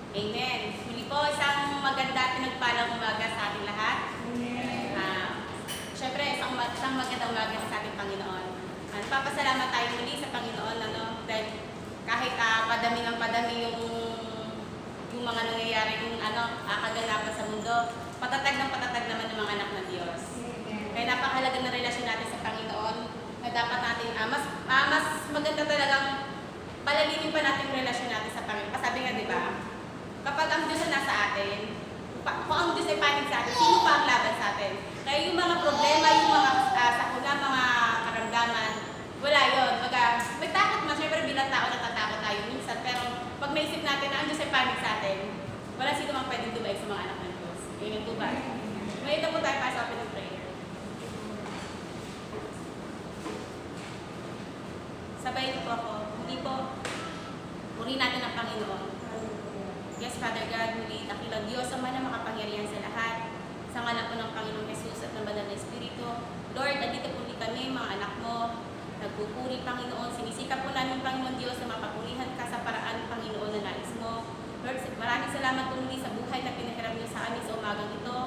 Amen. Muli po, isang maganda at pinagpalang umaga sa ating lahat. Siyempre, isang magandang umaga sa ating Panginoon. Papasalamat tayo muli sa Panginoon, dahil kahit padami ng padami yung mga nangyayaring kaganapan sa mundo, patatag naman ng mga anak ng Diyos. Kaya napakahalaga ng relasyon natin sa Panginoon na dapat natin, mas maganda talagang palalimin pa natin yung relasyon natin sa Panginoon. Pasabi nga, di ba? Kapag ang Diyos na nasa atin, kung ang Diyos ay panig sa atin, sino pa ang laban sa atin? Kaya yung mga problema, yung mga sakuna, mga karamdaman, wala yun. May takot man, syempre bilang tao natatakot tayo minsan, pero pag naisip natin na ang Diyos ay panig sa atin, wala sino mang pwedeng dumaig sa mga anak ng Diyos. Amen po ba? May ito po tayo para sa opening prayer. Sabayin niyo po ako. Hindi po, purihin natin ang Panginoon. Yes, Father God, muli dakilang Diyos ang na makapangyarihan sa lahat. Sa ngalan po ng Panginoong Jesus at ng Banal na Espiritu. Lord, nandito po kami, mga anak mo, nagpupuri, Panginoon. Sinisikap po namin, Panginoon Diyos, na mapapurihan ka sa paraan, Panginoon, na nais mo. Lord, maraming salamat po muli sa buhay na pinahiram niyo sa amin sa umagang ito.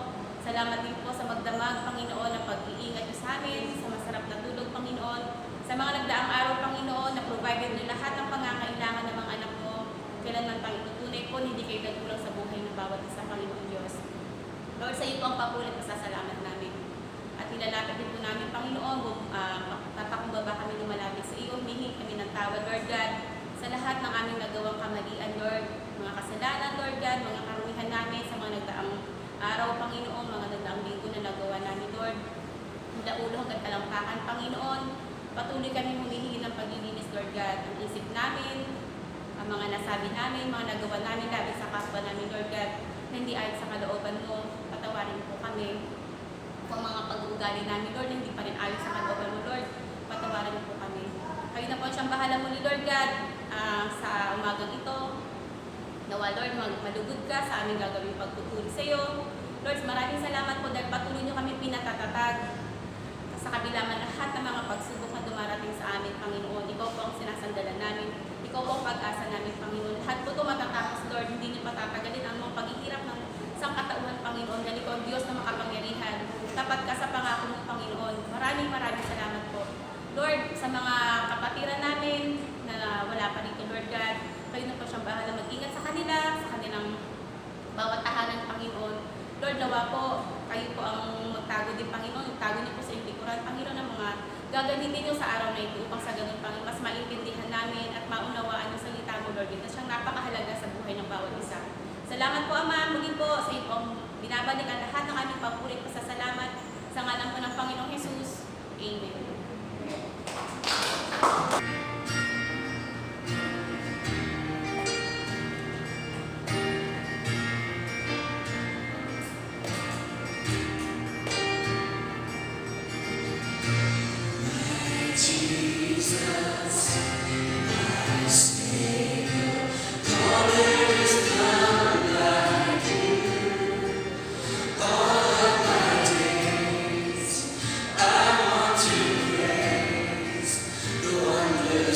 Salamat din po sa magdamag, Panginoon, na pag-iingat niyo sa amin, sa masarap na tulog, Panginoon. Sa mga nagdaang araw, Panginoon, na provided niyo lahat ng pangangailangan ng mga anak mo. Kailanman pang itutunay po, hindi kayo nagkulang sa buhay ng bawat isa, Panginoon Diyos. Lord, sa iyo po ang papulit na sasalamat namin. At nilalapit din po namin, Panginoon, tapakumbaba kami lumalapit sa iyo, humihingi kami ng tawad, Lord God, sa lahat ng aming nagawang kamalian, Lord, mga kasalanan, Lord God, mga karumihan namin sa mga nagdaang araw, Panginoon, mga nagdaang linggo na nagawa namin, Lord. Mula ulo hanggang talampakan, Panginoon, patuloy kami humihingi ng paglilinis, Lord God, ang isip namin, ang mga nasabi namin, mga nagawa namin, labi sa kapwa namin, Lord God, na hindi ayon sa kalooban mo, patawarin po kami. Kung mga pag-uugali namin, Lord, hindi pa rin ayon sa kalooban mo, Lord, patawarin po kami. Kayo na po siyang bahala muli, Lord God, sa umagang ito. Nawa, Lord, malugod ka sa aming gagawing pagtutuli sa iyo. Lord, maraming salamat po dahil patuloy niyo kami pinatatatag sa kabila man lahat ng mga pagsubok na dumarating sa amin, Panginoon. Ikaw po ang sinasandalan namin. Ikaw po ang pag-asa namin, Panginoon. Lahat po ito matatapos, Lord. Hindi niyo patatagalin ang mga paghihirap ng sangkatauhan, Panginoon. Dahil ikaw ang Diyos na makapangyarihan. Tapat ka sa pangako mo, Panginoon. Maraming salamat po. Lord, sa mga kapatiran namin na wala pa dito, Lord God, kayo na po siyang bahala mag-ingat sa kanila, sa kanilang bawat tahanan, Panginoon. Lord, nawa po, kayo po ang magtago din, Panginoon. Tago niyo po sa inyong likuran, Panginoon, ng mga gagamitin niyo sa araw na ito upang sa ganun, Panginoon, mas maintindihan namin at maunawaan ang salita mo, Lord. Ito siyang napakahalaga sa buhay ng bawat isa. Salamat po, Ama. Muli po sa iyo pong binabalik ang lahat ng aming papurit pasasalamat sa ngalan po ng Panginoong Jesus. Amen. I want to praise the wonders.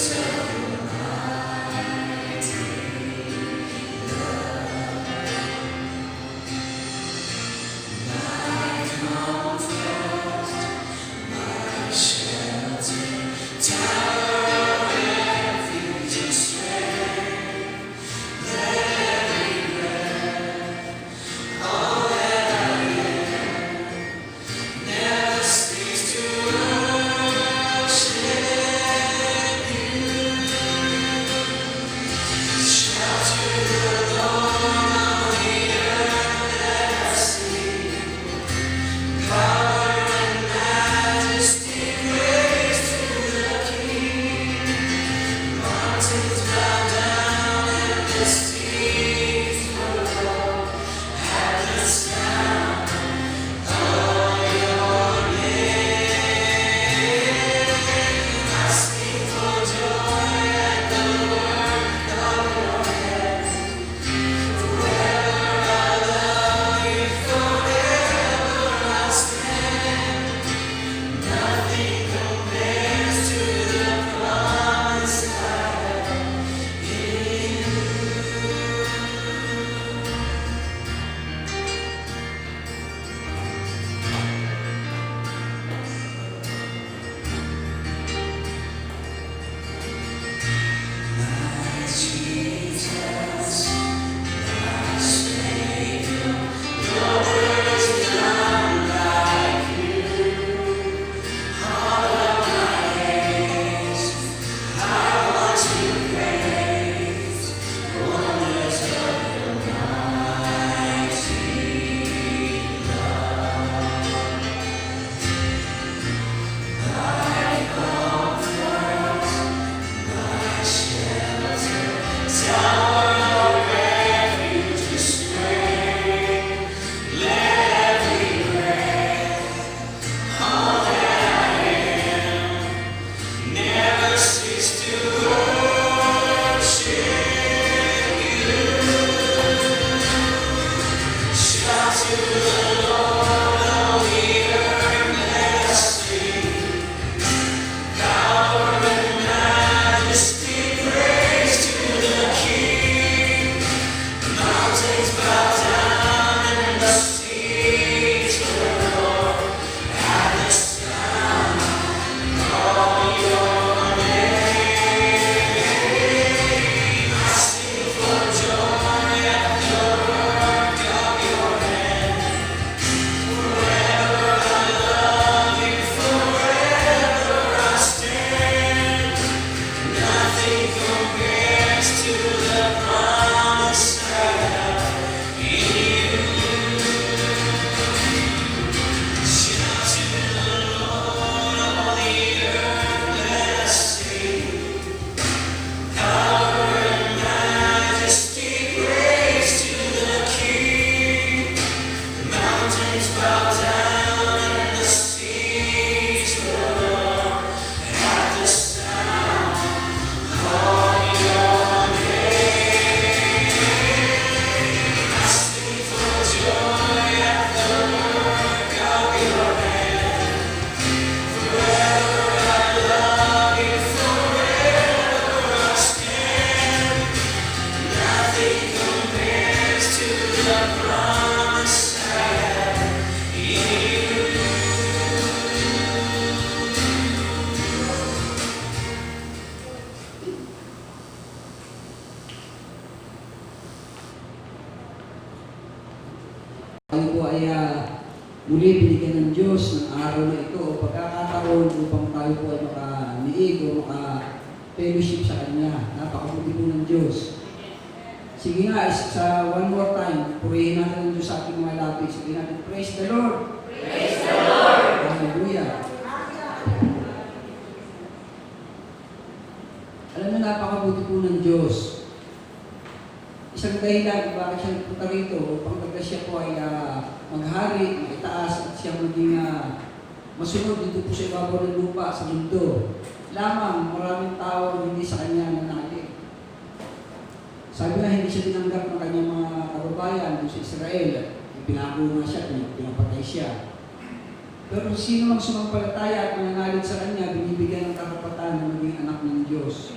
tayo po ay muli binigyan ng Diyos ng araw na ito o pagkakataon upang tayo po ay makaniig o maka-fellowship sa Kanya. Napakabuti po ng Diyos. Sige nga, sa one more time, purihin natin ang Diyos sa ating mga lapis. Sige natin, praise the Lord! Praise the Lord! Hallelujah! Alam mo, napakabuti po ng Diyos. Isang dahilan kung bakit siya nagpunta rito upang taga siya po ay maghari, maitaas at siya maging masunod dito po sa ibabaw ng lupa sa mundo. Lamang maraming tao hindi sa kanya nanali. Sabi na hindi siya tinanggap ng kanyang mga kababayan sa Israel. Pinako nga siya, pinapatay siya. Pero sino mang sumampalataya at mananalig sa kanya, binibigyan ng karapatan na maging anak ng Diyos.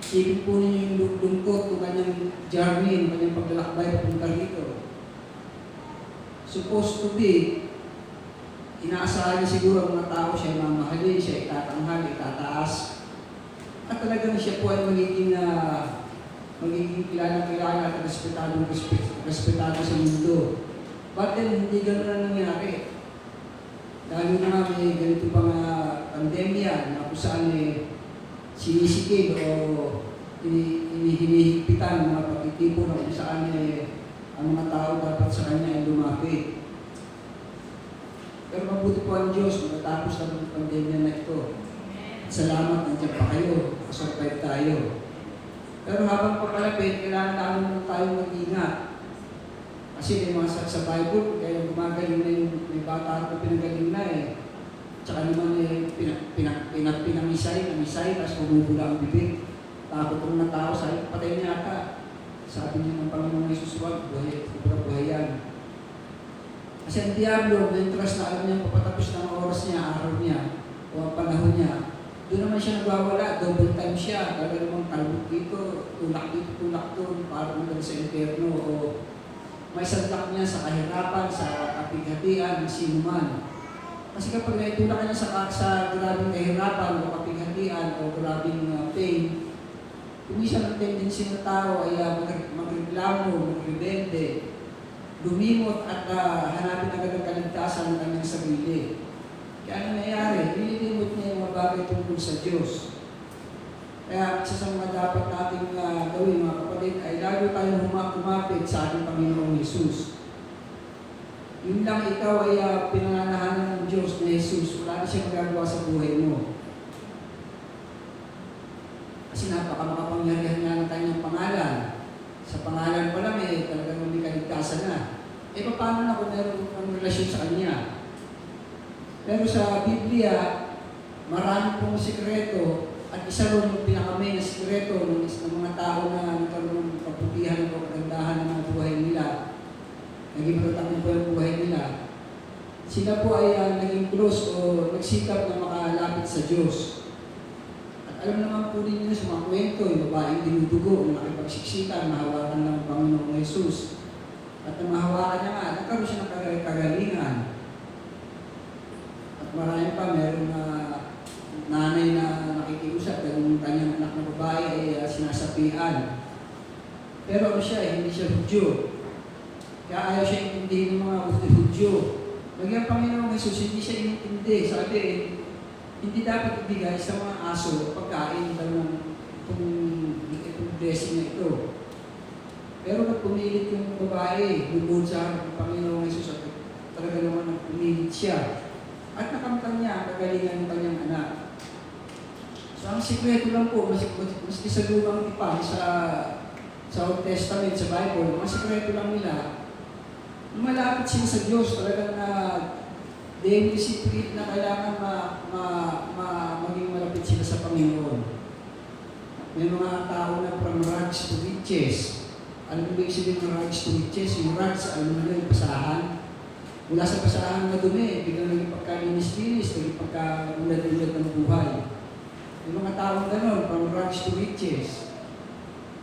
Isipin po ninyo yung lungkot ng kanyang journey, ng kanyang paglalakbay papunta rito. Supposed to be, inaasahan niya siguro ang mga tao siya mamahalin, siya itatanghal, itataas. At talagang siya po ay magiging kilala at respetado sa mundo. But then, hindi gano'n na nangyari. Lalo na nga may ganito pang pandemya na kung saan sinisikid o hinihigpitan ng mga pagtitipo na kung saan ang mga tao dapat sa kanya ay lumapit. Pero mabuti po ang Diyos matapos ng pandemya na ito. Salamat, nandiyan pa kayo, survive tayo. Pero habang papalapit, kailangan namin tayo mag-ingat. Kasi may mga sa Bible, kaya gumagaling na yung may bata at pinagaling na Tsaka naman pinamisay, tapos bumubula ang bibig. Takot ng mga tao, sabi, patay niya ata. Sabi niya ng Panginoong Jesus, wag, buhay yan. Kasi ang Diablo, may interest na alam niya papatapos ng oras niya, araw niya, o ang panahon niya. Doon naman siya nagwawala, double time siya. Talaga namang talbot dito, tulak doon, para naman sa interno, o may sandak niya sa kahirapan, sa kapighatian, ng sinuman. Kasi kapag naitulak ka niya sa grabing kahirapan o kapighatian o grabing pain, kumisa ng tendency ng tao ay magreklamo, magrebelde, lumimot at hanapin agad ang kaligtasan ng kanyang sarili. Kaya ano nangyayari? Nililimot niya yung mga bagay tungkol sa Diyos. Kaya isa sa mga dapat nating gawin mga kapatid ay lalo tayong kumapit sa ating Panginoong Hesus. Yun lang ikaw ay pinananahanan ng Diyos na Jesus, wala na siya magagawa sa buhay mo. Kasi napakamakapangyarihan nga ng kanyang pangalan. Sa pangalan pa lang talagang may kaligtasan na. Paano na kung meron ang relasyon sa Kanya? Pero sa Biblia, marami pong sikreto at isa rin yung pinakamay na sikreto ng mga tao na nagkaroon ng kaputihan o kagandahan ng mga buhay nila. Naging matatapin po yung buhay nila. Sila po ay naging close o nagsikap na makalapit sa Diyos. At alam naman po ninyo sa mga kwento, yung babaeng dinudugo, na nakipagsiksikan, mahawakan ng Panginoong Jesus. At nang mahawakan niya nga, nagkaroon siya ng kagalingan. At marami pa, meron na nanay na nakikiusap, yung kanyang anak na babae ay sinasapian. Pero ano siya, hindi siya Hudyo. Kaya ayaw siya intindihin ng mga Hudyo. Nagyang Panginoong Jesus, hindi siya inintindi. Sabi, hindi dapat ibigay sa mga aso pagkain ng itong blessing na ito. Pero nag pumilit yung babae, lubod sa Panginoong Jesus at talaga naman pumilit siya. At nakamtan niya ang kagalingan ng kanyang anak. So ang sikreto lang po, maski sa lumang tipan sa Old Testament, sa Bible, ang sikreto lang nila, malapit sila sa Diyos, talagang they will secret na kailangan maging malapit sila sa Panginoon. May mga tao na from rags to riches. Alam mo ba yung sabihin ng rags to riches? Yung rags, alam mo na yung pasahan. Mula sa pasahan na dumi, biglang naging pagkalinis-linis, naging pagkaulad-ulad ng buhay. May mga taong gano'n, from rags to riches.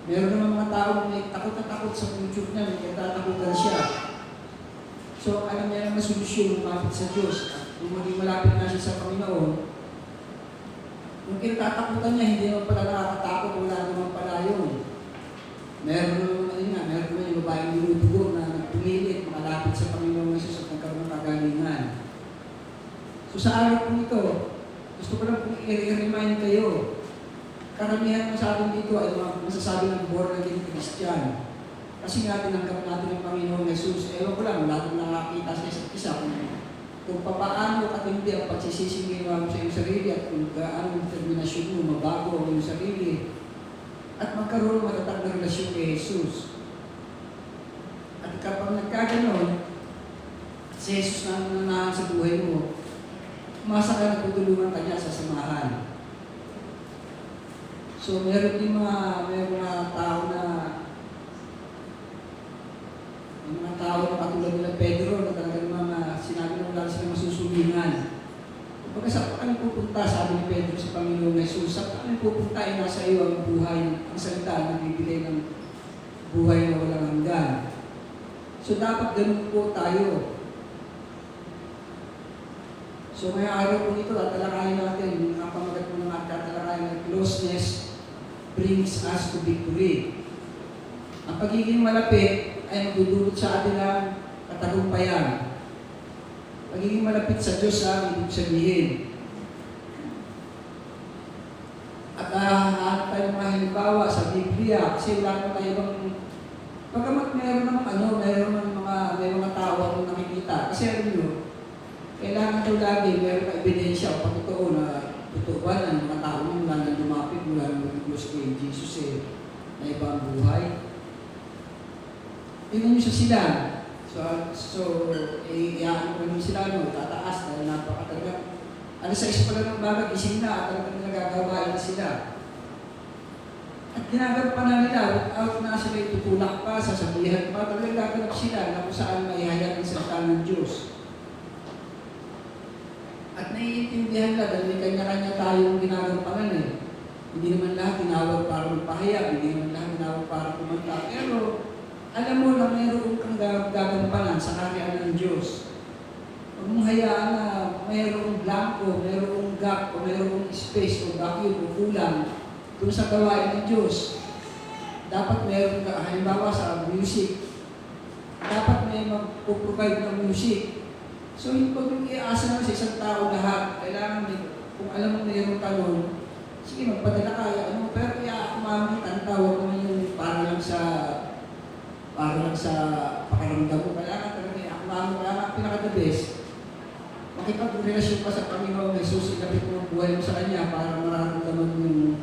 Meron naman mga taong may takot na takot sa future niya, may katatakutan siya. So, alam niya naman solusyon lumapit sa Diyos. Kung maging malapit na siya sa Panginoon, yung kinatatakutan niya, hindi naman pala nakakatakot, wala naman pala yun. Meron naman yung babaeng niluto So sa araw po ito, gusto ko lang pong i-remind kayo, karamihan ng sa atin dito ay mga masasabi ng born again Christian. Kasi nga tinanggap natin ang Panginoong Jesus. Ewan ko lang, wala nang nakakita sa isa't isa kung papaano katindi ang pagsisising ginawa mo sa iyong sarili at kung gaano ang determinasyon mo mabago ang iyong sarili at magkaroon ng matatag na relasyon kay Jesus. At kapag nagkaganon, si Jesus na nananahan sa buhay mo, umasa ka na tutulungan ka niya sa samahan. So meron din mga tao na katulad nila Pedro na talagang mga sinabi na wala silang masusulingan. Kapag sa kami pupunta, sabi ni Pedro sa Panginoong Jesus, sa kami pupunta ay nasa iyo ang buhay, ang salita na bibigay ng buhay na walang hanggan. So dapat ganun po tayo. So ngayong araw po ito, tatalakayin natin ang pamagat po ng tatalakayin na closeness brings us to victory. Ang pagiging malapit ay magdudulot sa atin ng katagumpayan. Pagiging malapit sa Diyos ang ibig sabihin. At hahanap tayo ng mga halimbawa sa Biblia kasi wala naman tayo bang pagkamat mayroon ng mga tao akong nakikita. Kasi alam nyo, kailangan daw lagi mayroon na ebidensya o patotoo na totoo ba ng mga tao nung wala nang lumapit mula ng close kay Jesus na iba ang buhay. Tingnan nyo sa sila. So iaan ko naman sila, tataas dahil napakatagal. Alas 6 pa lang ng baga, gising na at talagang nagagawain na sila. At ginagawa pa na nila, without na sila itutulak pa, sasabihan pa, talagang gaganap sila na kung saan maihayag ang salita ng Diyos. At naiintindihan nila dahil may kanya-kanya tayong ginagampanan eh. Hindi naman lahat tinawag para magpahayag, hindi naman lahat tinawag para kumanta. Pero alam mo na mayroon kang gagampanan sa karya ng Diyos. Huwag mong hayaan na mayroong blanco, mayroong gap, o mayroong space, o vacuum, o kulang doon sa gawain ng Diyos. Dapat mayroong, halimbawa sa music, dapat may mag-provide ng music. So, hindi pag i-aasa naman sa isang tao lahat, kailangan kung alam mo mayroong talon, sige, magpadala kaya, pero kaya kumamit ang tawag naman yung para lang sa pakiramdam mo. Kailangan talaga kailangan pinaka-the best. Makipag-relasyon pa sa Panginoon Jesus, ilapit mo ang buhay mo sa Kanya para mararamdaman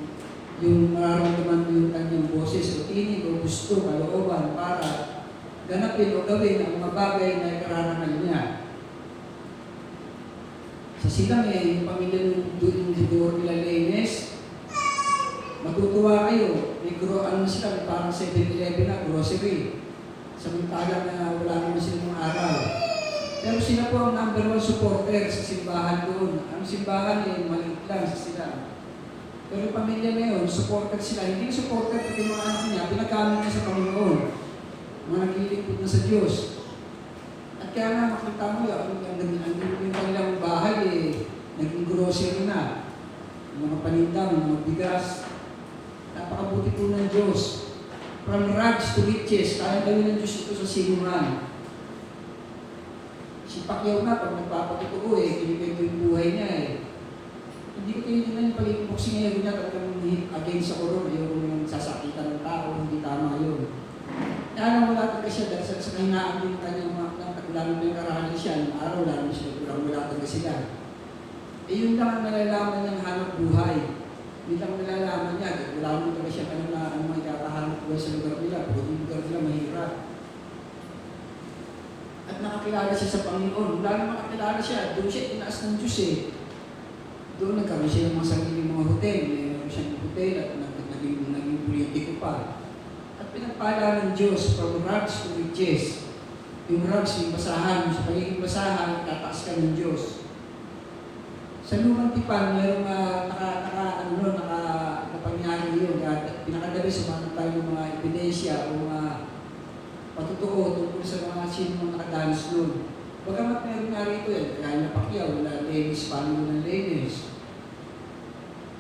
yung kanyang boses o tinig o gusto, kalooban para ganapin o gawin ang mga bagay na ikararangal niya. Sa silang yung pamilya ng Dudor nila Leines, matutuwa kayo. May sila, parang 7-Eleven na grocery. Samantala na wala naman silang mga araw. Pero sila po ang number 1 supporter sa simbahan doon. Ang simbahan maliit lang sa sila. Pero yung pamilya na yun, supporter sila. Hindi supporter pati mga anak niya, pinagamit niya sa Panginoon. Mga naglilingkod na sa Diyos. At kaya nga makita mo yung kanilang bahay naging grocery na. Mga paninda, mga bigas. Napakabuti po ng Diyos. From rags to riches, kaya gawin ng Diyos ito sa sinuman. Si Pacquiao na, pag nagpapatutuo kinikwento yung buhay niya Hindi ko tinitingnan yung pag-boxing ngayon niya talagang against sa koron, yung sasakitan ng tao, hindi tama yun. Kaya wala talaga siya dahil sa kahinaan din kanyang lalo na yung karahanan siya, ng araw lalo siya, wala talaga sila. Yun lang ang nalalaman niyang hanap buhay. Yun lang nalalaman niya, wala mo talaga siya kanyang na ang mga kakahanap buhay sa lugar nila, pero yung lugar nila mahirap. At nakakilala siya sa Panginoon. Wala na makakilala siya. Doon siya tinaas ng Diyos Doon nagkaroon siya ng mga sariling mga hotel. Mayroon siyang hotel at naging politiko pa. At pinagpala ng Diyos from rags to riches. Yung rags, yung basahan. Sa pagiging basahan, tataas ka ng Diyos. Sa lumang tipan, mayroong nakapangyari yun. Pinakadabi sa mga tayo ng mga ebidensya o mga patutuo tungkol sa mga sinong nakadanas nun. Bagamat meron nga rito kaya na Pacquiao, wala Lenis, paano ng Lenis.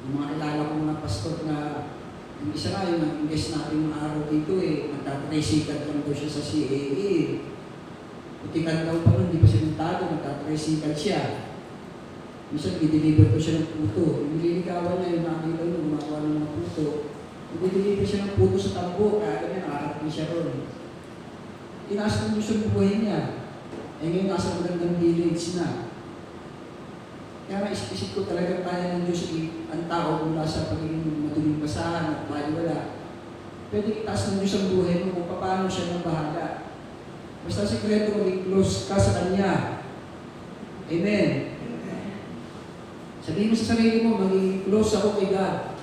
Yung mga kilala ko mga pastor na yung isa nga yung nag-invest natin mga araw dito nagtatresikat lang daw siya sa CAA. Putikan daw pa nun, di ba siya nagtago, nagtatresikat siya. Minsan, i-deliver ko siya ng puto. Nililigawan niya yung nakita niya, gumagawa ng mga puto. I-deliver siya ng puto sa tambo, kaya niya, nakarating siya ron. Tinaas ng Diyos ang buhay niya. Eh ngayon, nasa magandang village na. Kaya naisip ko talaga kaya ng Diyos ang tao mula sa pagiging matuling basahan at baliwala. Pwede itaas ng Diyos ang buhay mo kung paano siya nang bahala. Basta sikreto, maging close ka sa Kanya. Amen. Sabihin mo sa sarili mo, maging close ako kay God.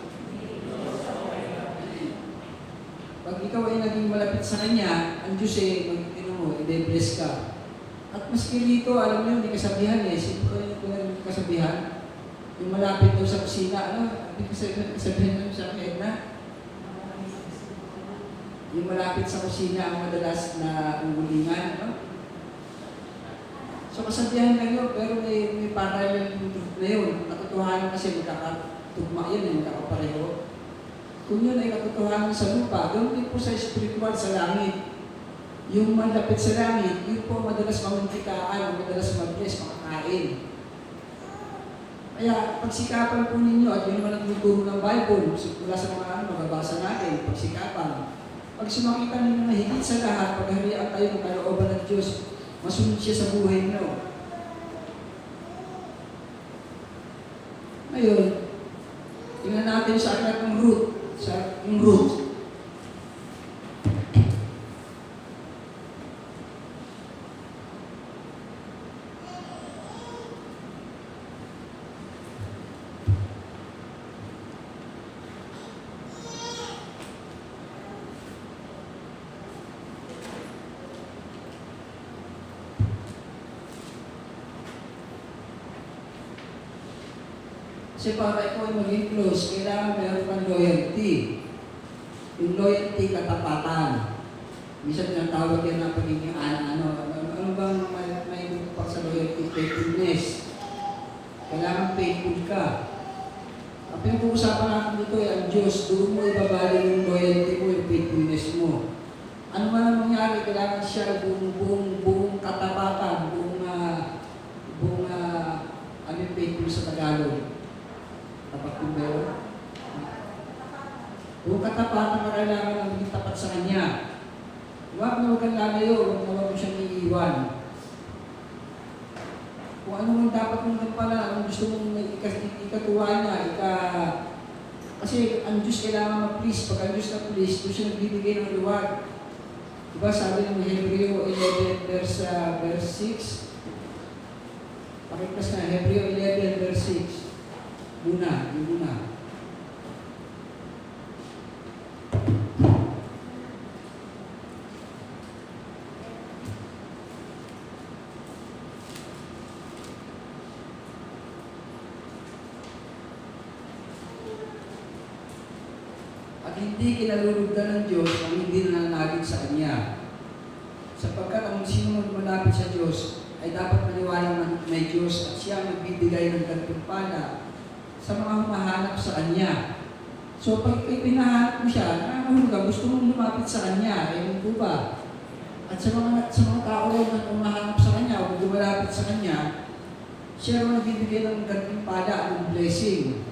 Pag ikaw ay naging malapit sa Kanya, ang Diyos i-bless ka. At maski dito, alam niyo, hindi kasabihan Sino ko yung kasabihan? Yung malapit daw sa kusina, Hindi kasabihan daw sa akin, Edna? Yung malapit sa kusina ang madalas na unggulingan, So kasabihan lang yun, pero may parallel yung truth na yun. Katotohanan kasi magkakatugma yun, magkakapareho. Kung yun ay katotohanan sa lupa, ganoon din po sa spiritual sa langit. Yung malapit sa langit, yun po madalas mamuntikaan, madalas mag-bless, makakain. Kaya pagsikapan po ninyo, at yun naman ang tuturo ng Bible, mula sa mga mababasa natin, pagsikapan. Pag sumakita ninyo na higit sa lahat, pagharian tayo ng kalooban ng Diyos, masunod siya sa buhay nyo. Ngayon, tingnan natin sa aklat ng Ruth. Yung Ruth. Kasi para ikaw ay maging close, kailangan meron kang loyalty. Yung loyalty, katapatan. Minsan tinatawag yan na pagiging ano bang may pa sa loyalty? Faithfulness. Kailangan faithful ka. Ang pinag-uusapan natin dito ay ang Diyos, doon mo ibabalik yung loyalty mo, yung faithfulness mo. Ano man ang mangyari, kailangan siya buong katapatan, ano yung faithful sa Tagalog? Tapat ng meron. Kung katapatan ka kailangan na maging tapat sa Kanya. Huwag na huwag kang lalayo, huwag na huwag mo siyang iiwan. Kung ano man dapat mong pala, anong gusto mong ikatuwa niya, kasi ang Diyos kailangan ma-please. Pag ang Diyos na-please, doon siya nagbibigay ng reward. Diba sabi ng Hebreo 11 verse 6? Pakiklas na, Hebreo 11 verse 6. Yung muna. At hindi kinalulugdan ng Diyos ang hindi nananagin sa Kanya. Sapagkat ang sino malapit sa Diyos ay dapat maniwala na may Diyos at siya ang magbibigay ng gantimpala sa mga humahanap sa Kanya. So pag pinahanap mo siya, nakakahulog ka, gusto mong lumapit sa Kanya, ayun po ba? At sa mga tao na humahanap sa Kanya o lumalapit sa Kanya, siya ang nagbibigay ng gantimpala, ng blessing.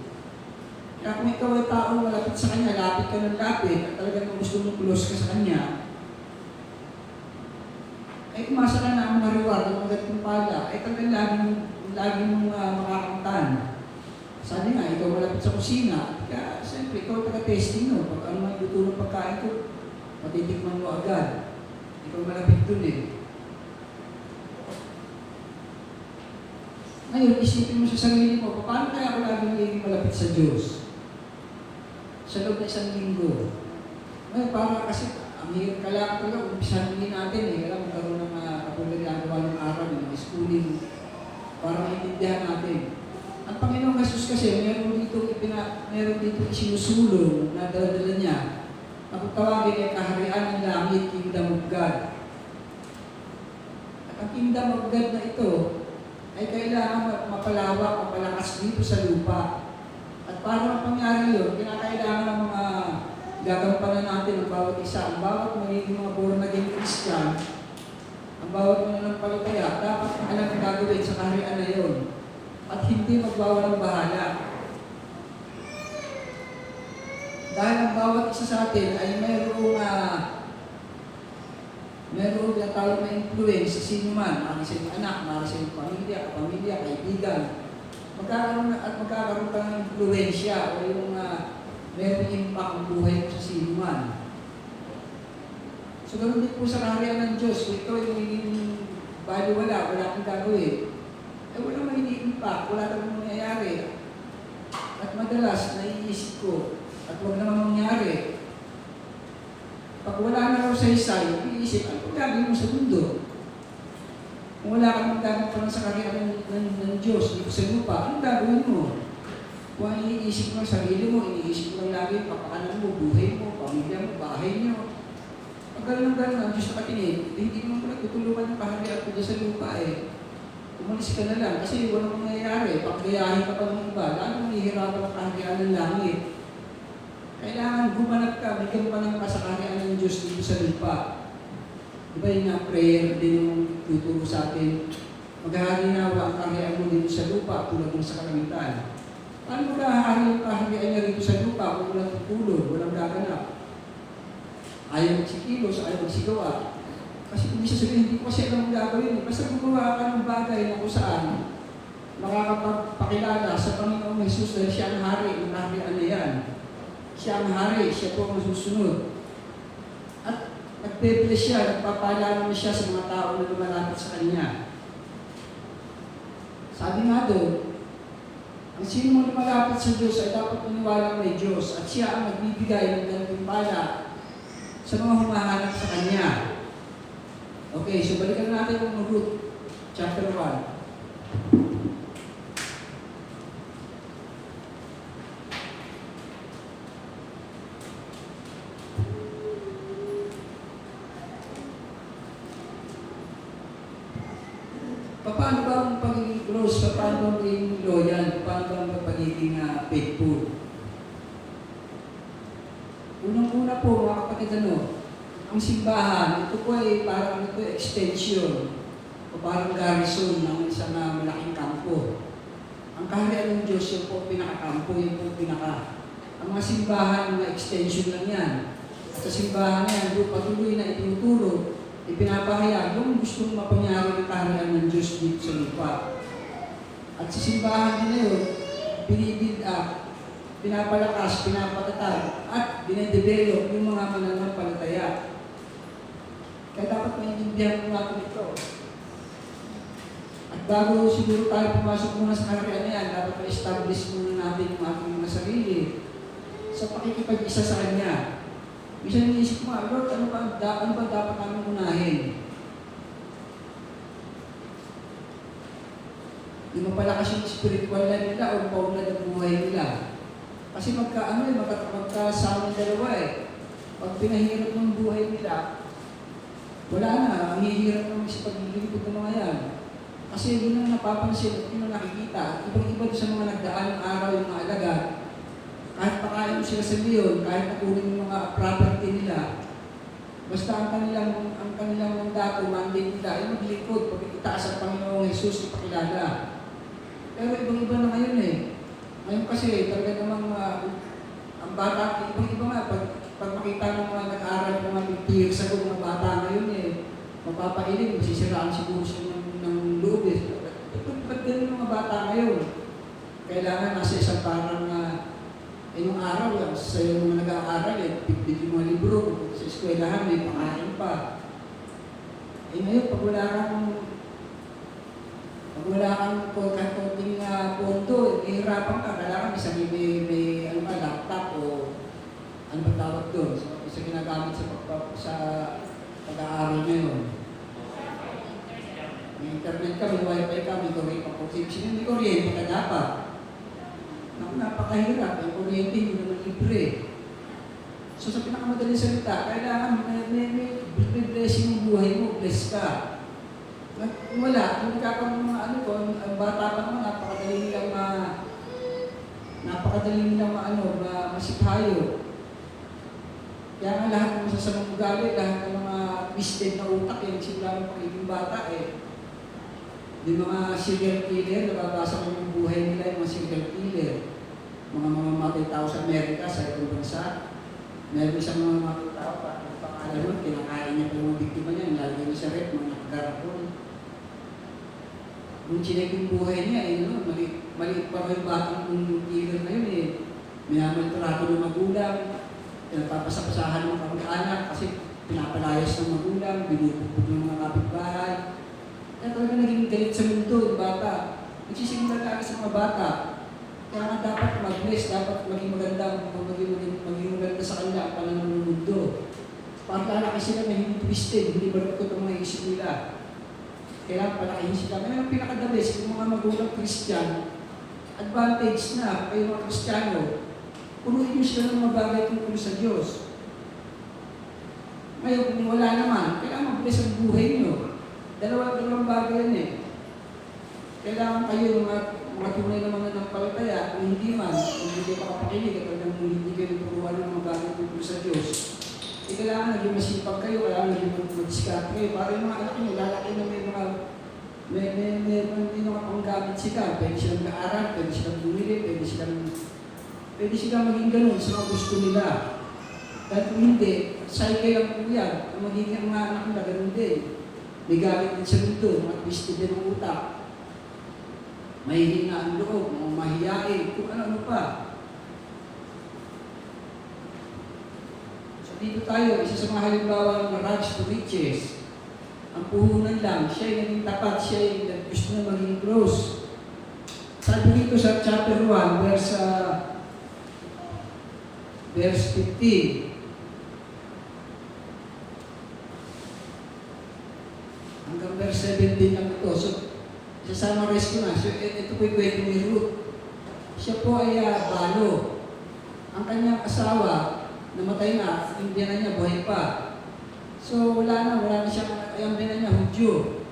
Kaya kung ikaw ay tao malapit sa Kanya, lapit ka ng lapit, at talagang gusto mong close ka sa Kanya, ay umasa ka na ang mga reward, ang mga gantimpala, ay talagang lagi mong makakamtan. Sabi nga, ikaw malapit sa kusina, kaya siyempre, ikaw taga-testing no. Pag ano man luto ng pagkain ko, matitikman mo agad. Ikaw malapit dun Ngayon, isipin mo sa sarili mo, paano kaya ako lagi magiging malapit sa Diyos? Sa loob na isang linggo. Ngayon, para kasi, kailangan talaga, umpisahan natin kailangan magkaroon ng katulad ginagawa ng araw, ng schooling, para maintindihan natin. Ang Panginoong Jesus kasi, meron dito isinusulong na dala-dala niya na kung tawagin ay kaharian ng langit, Kingdom of God. At ang Kingdom of God na ito ay kailangan mapalawak, mapalakas dito sa lupa. At para mapangyari yun, kinakailangan ng mga gagampanan natin ang bawat isa. Ang bawat magiging mga born again Christian, ang bawat mananampalataya, dapat alam ang gagawin sa kaharian na yun. at hindi magwawalang bahala. Dahil ang bawat isa sa atin ay mayroong tawag na influence sa sino man, maaari sa iyong anak, maaari sa iyong pamilya, kapamilya, kaibigan. Magkakaroon ka ng influensya o yung mayroong impact ang buhay mo sa sino man. So ganoon din po sa kaharian ng Diyos, kung ito yung magiging baliwala, wala kang gagawin, eh wala mag-i-impact, wala kang mangyayari. At madalas, naiisip ko, at huwag naman mangyari. Pag wala na raw sa isay, iisip, ano gagawin mo sa mundo? Kung wala kang maggamit pa lang sa kaharian ng Diyos, dito sa lupa, ano gagawin mo? Kung ang iniisip mo ang sarili mo, iniisip mo lang lagi, papakanan mo, buhay mo, pamilya mo, bahay nyo. Pag gano'n ang Diyos nakatingin, hindi naman pala tutulungan yung kaharian ko dyan sa lupa eh. Umalis ka na lang, kasi walang mangyayari. Pag gayahin ka pa ng iba, lalo mahihirapan ang kaharian ng langit. Kailangan gumanap ka, may gampanan ka sa kaharian ng Diyos dito sa lupa. Diba yung prayer din yung tuturo sa atin, maghahari-nawa ang kaharian mo dito sa lupa tulad ng sa kalangitan. Paano maghahari yung kaharian niya dito sa lupa kung walang tutulog, walang gaganap? Ayaw magsikilos, ayaw magsigawa. Kasi kung bisa sabihin, hindi ko kasi alam ang gagawin. Basta gumawa ka ng bagay na kung saan makakapagpakilala sa Panginoong Jesus dahil siya ang hari, ang kaharian na yan. Siya ang hari, siya po ang susunod. At nagpe-bless siya, nagpapala naman siya sa mga tao na lumalapit sa Kanya. Sabi nga doon, ang sino mo lumalapit sa Diyos ay dapat maniwalang may Diyos at siya ang nagbibigay ng gantimpala sa mga humahanap sa Kanya. Okay, so balikan natin yung Ruth, chapter 1. Paano ba ang pagiging close? Paano ba ang pagiging loyal? Paano ba ang pagiging faithful? Unang-una po, mga kapatid, ang simbahan, ito po ay parang extension o parang garrison ng isang malaking kampo. Ang kaharian ng Diyos, yung po pinakakampo, yung po ang mga simbahan, mga extension lang yan. At sa simbahan yan, doon patuloy na itinuturo, ipinapahayag yung gustong mapangyari ng kaharian ng Diyos dito sa lupa. At sa simbahan din na yun, binibuild up, pinapalakas, pinapatatag, at dinedevelop yung mga mananampalataya. Kaya dapat maintindihan po natin ito. At bago siguro tayo pumasok muna sa kaharian na yan, dapat ma-establish muna natin yung ating mga sarili sa pakikipag-isa sa Kanya. Minsan niisip mo, Lord, ano ba dapat namin unahin? Yung mapalakas yung spiritual life nila o paunlad ang buhay nila. Kasi magkasama ng dalawa eh. Pag pinahirap ng buhay nila, wala na, ang hihirap naman sa paglilingkod ng mga yan. Kasi yun ang napapansin at yun ang nakikita. Ibang-iba sa mga nagdaan ng araw yung mga alagad. Kahit pakain mo sila sa leon, kahit nakunin yung mga property nila, basta ang kanilang mandato, mandate nila ay maglingkod, pagkikitaas ang Panginoong Jesus ipakilala. Pero ibang-iba na ngayon eh. Ngayon kasi talaga namang ang bata, ibang-iba nga, pag makita ng mga nag-aaral ng mga 50 years ago, mga bata ngayon eh, mapapailig, masisiraan siguro sila ng loob eh. Ba't ganun mga bata ngayon? Kailangan nasa isang parang yung araw, sa yung mga nag-aaral eh, bigyan yung mga libro, sa eskwelahan, may pakain pa. Eh ngayon, pag wala kang konting pondo, ihirapan ka, kailangan isang may laptop o ano ba tawag doon, isa ginagamit sa pag-aaral ngayon. May internet ka, may wifi ka, may kuryente ka dapat. Napakahirap, yung kuryente hindi naman libre. So sa pinakamadaling salita, kailangan may blessing yung buhay mo, bless ka. Kung wala, kung nagkakaroon ng mga ang bata pa naman, napakadali nilang masiphayo. Kaya nga lahat ng masasamang ugali, lahat ng mga twisted na utak, yung simula ng pagiging bata Yung mga serial killer, nababasa ko yung buhay nila, yung mga serial killer. Mga mamamatay tao sa Amerika, sa ibang bansa. Meron isang mga mamamatay tao pa, ang pangalan nun, kinakain niya pa yung biktima niya, nalagay niya sa rep, mga nakagarapon. Nung chinek yung buhay niya, maliit pa rin yung batang yung killer na yun eh. Minamal trato ng magulang, pinapapasapasahan ng kamag-anak kasi pinapalayas ng magulang, binububog ng mga kapitbahay. Kaya talaga naging galit sa mundo yung bata. Nagsisimula ka sa mga bata. Kaya nga dapat mag-bless, dapat maging maganda, maging maganda sa kanila ang pananaw ng mundo. Paglalaki sila na hindi twisted, hindi baluktot ang mga isip nila. Kailangan palakihin sila. Kaya ang pinaka-the best, yung mga magulang Christian, advantage na kayo mga Kristiyano, punuin nyo sila ng mga bagay tungkol sa Diyos. Ngayon, kung wala naman, kailangan mag-bless ang buhay nyo. Dalawang bagay yan eh. Kailangan kayo mga tunay na mga nagpalataya, kung hindi man, kung hindi kayo makapakinig, at kung hindi kayo naturuan ng mga bagay tungkol sa Diyos, kailangan naging masipag kayo, kailangan naging mag-discard kayo, para yung mga anak nyo, lalaki na may mga panggamit sila, pwede silang mag-aaral, pwede silang bumili, pwede silang maging ganun sa mga gusto nila. Dahil kung hindi, cycle lang po yan, ang magiging mga anak nila, ganun din. May gamit din sa mundo, mga twisted din ang utak. Mahihina ang loob, mga mahiyain, kung ano-ano pa. So dito tayo, isa sa mga halimbawa ng rags to riches. Ang puhunan lang, siya ay naging tapat, siya ay gusto na maging close. Sabi dito sa chapter 1, verse 15. Hanggang verse 17 lang ito. So, isa-summarize ko na. So, ito po yung kwento ni Ruth. Siya po ay balo. Ang kanyang asawa, namatay na, yung biyanan niya buhay pa. So, wala na siya, yung biyanan niya, Hudyo.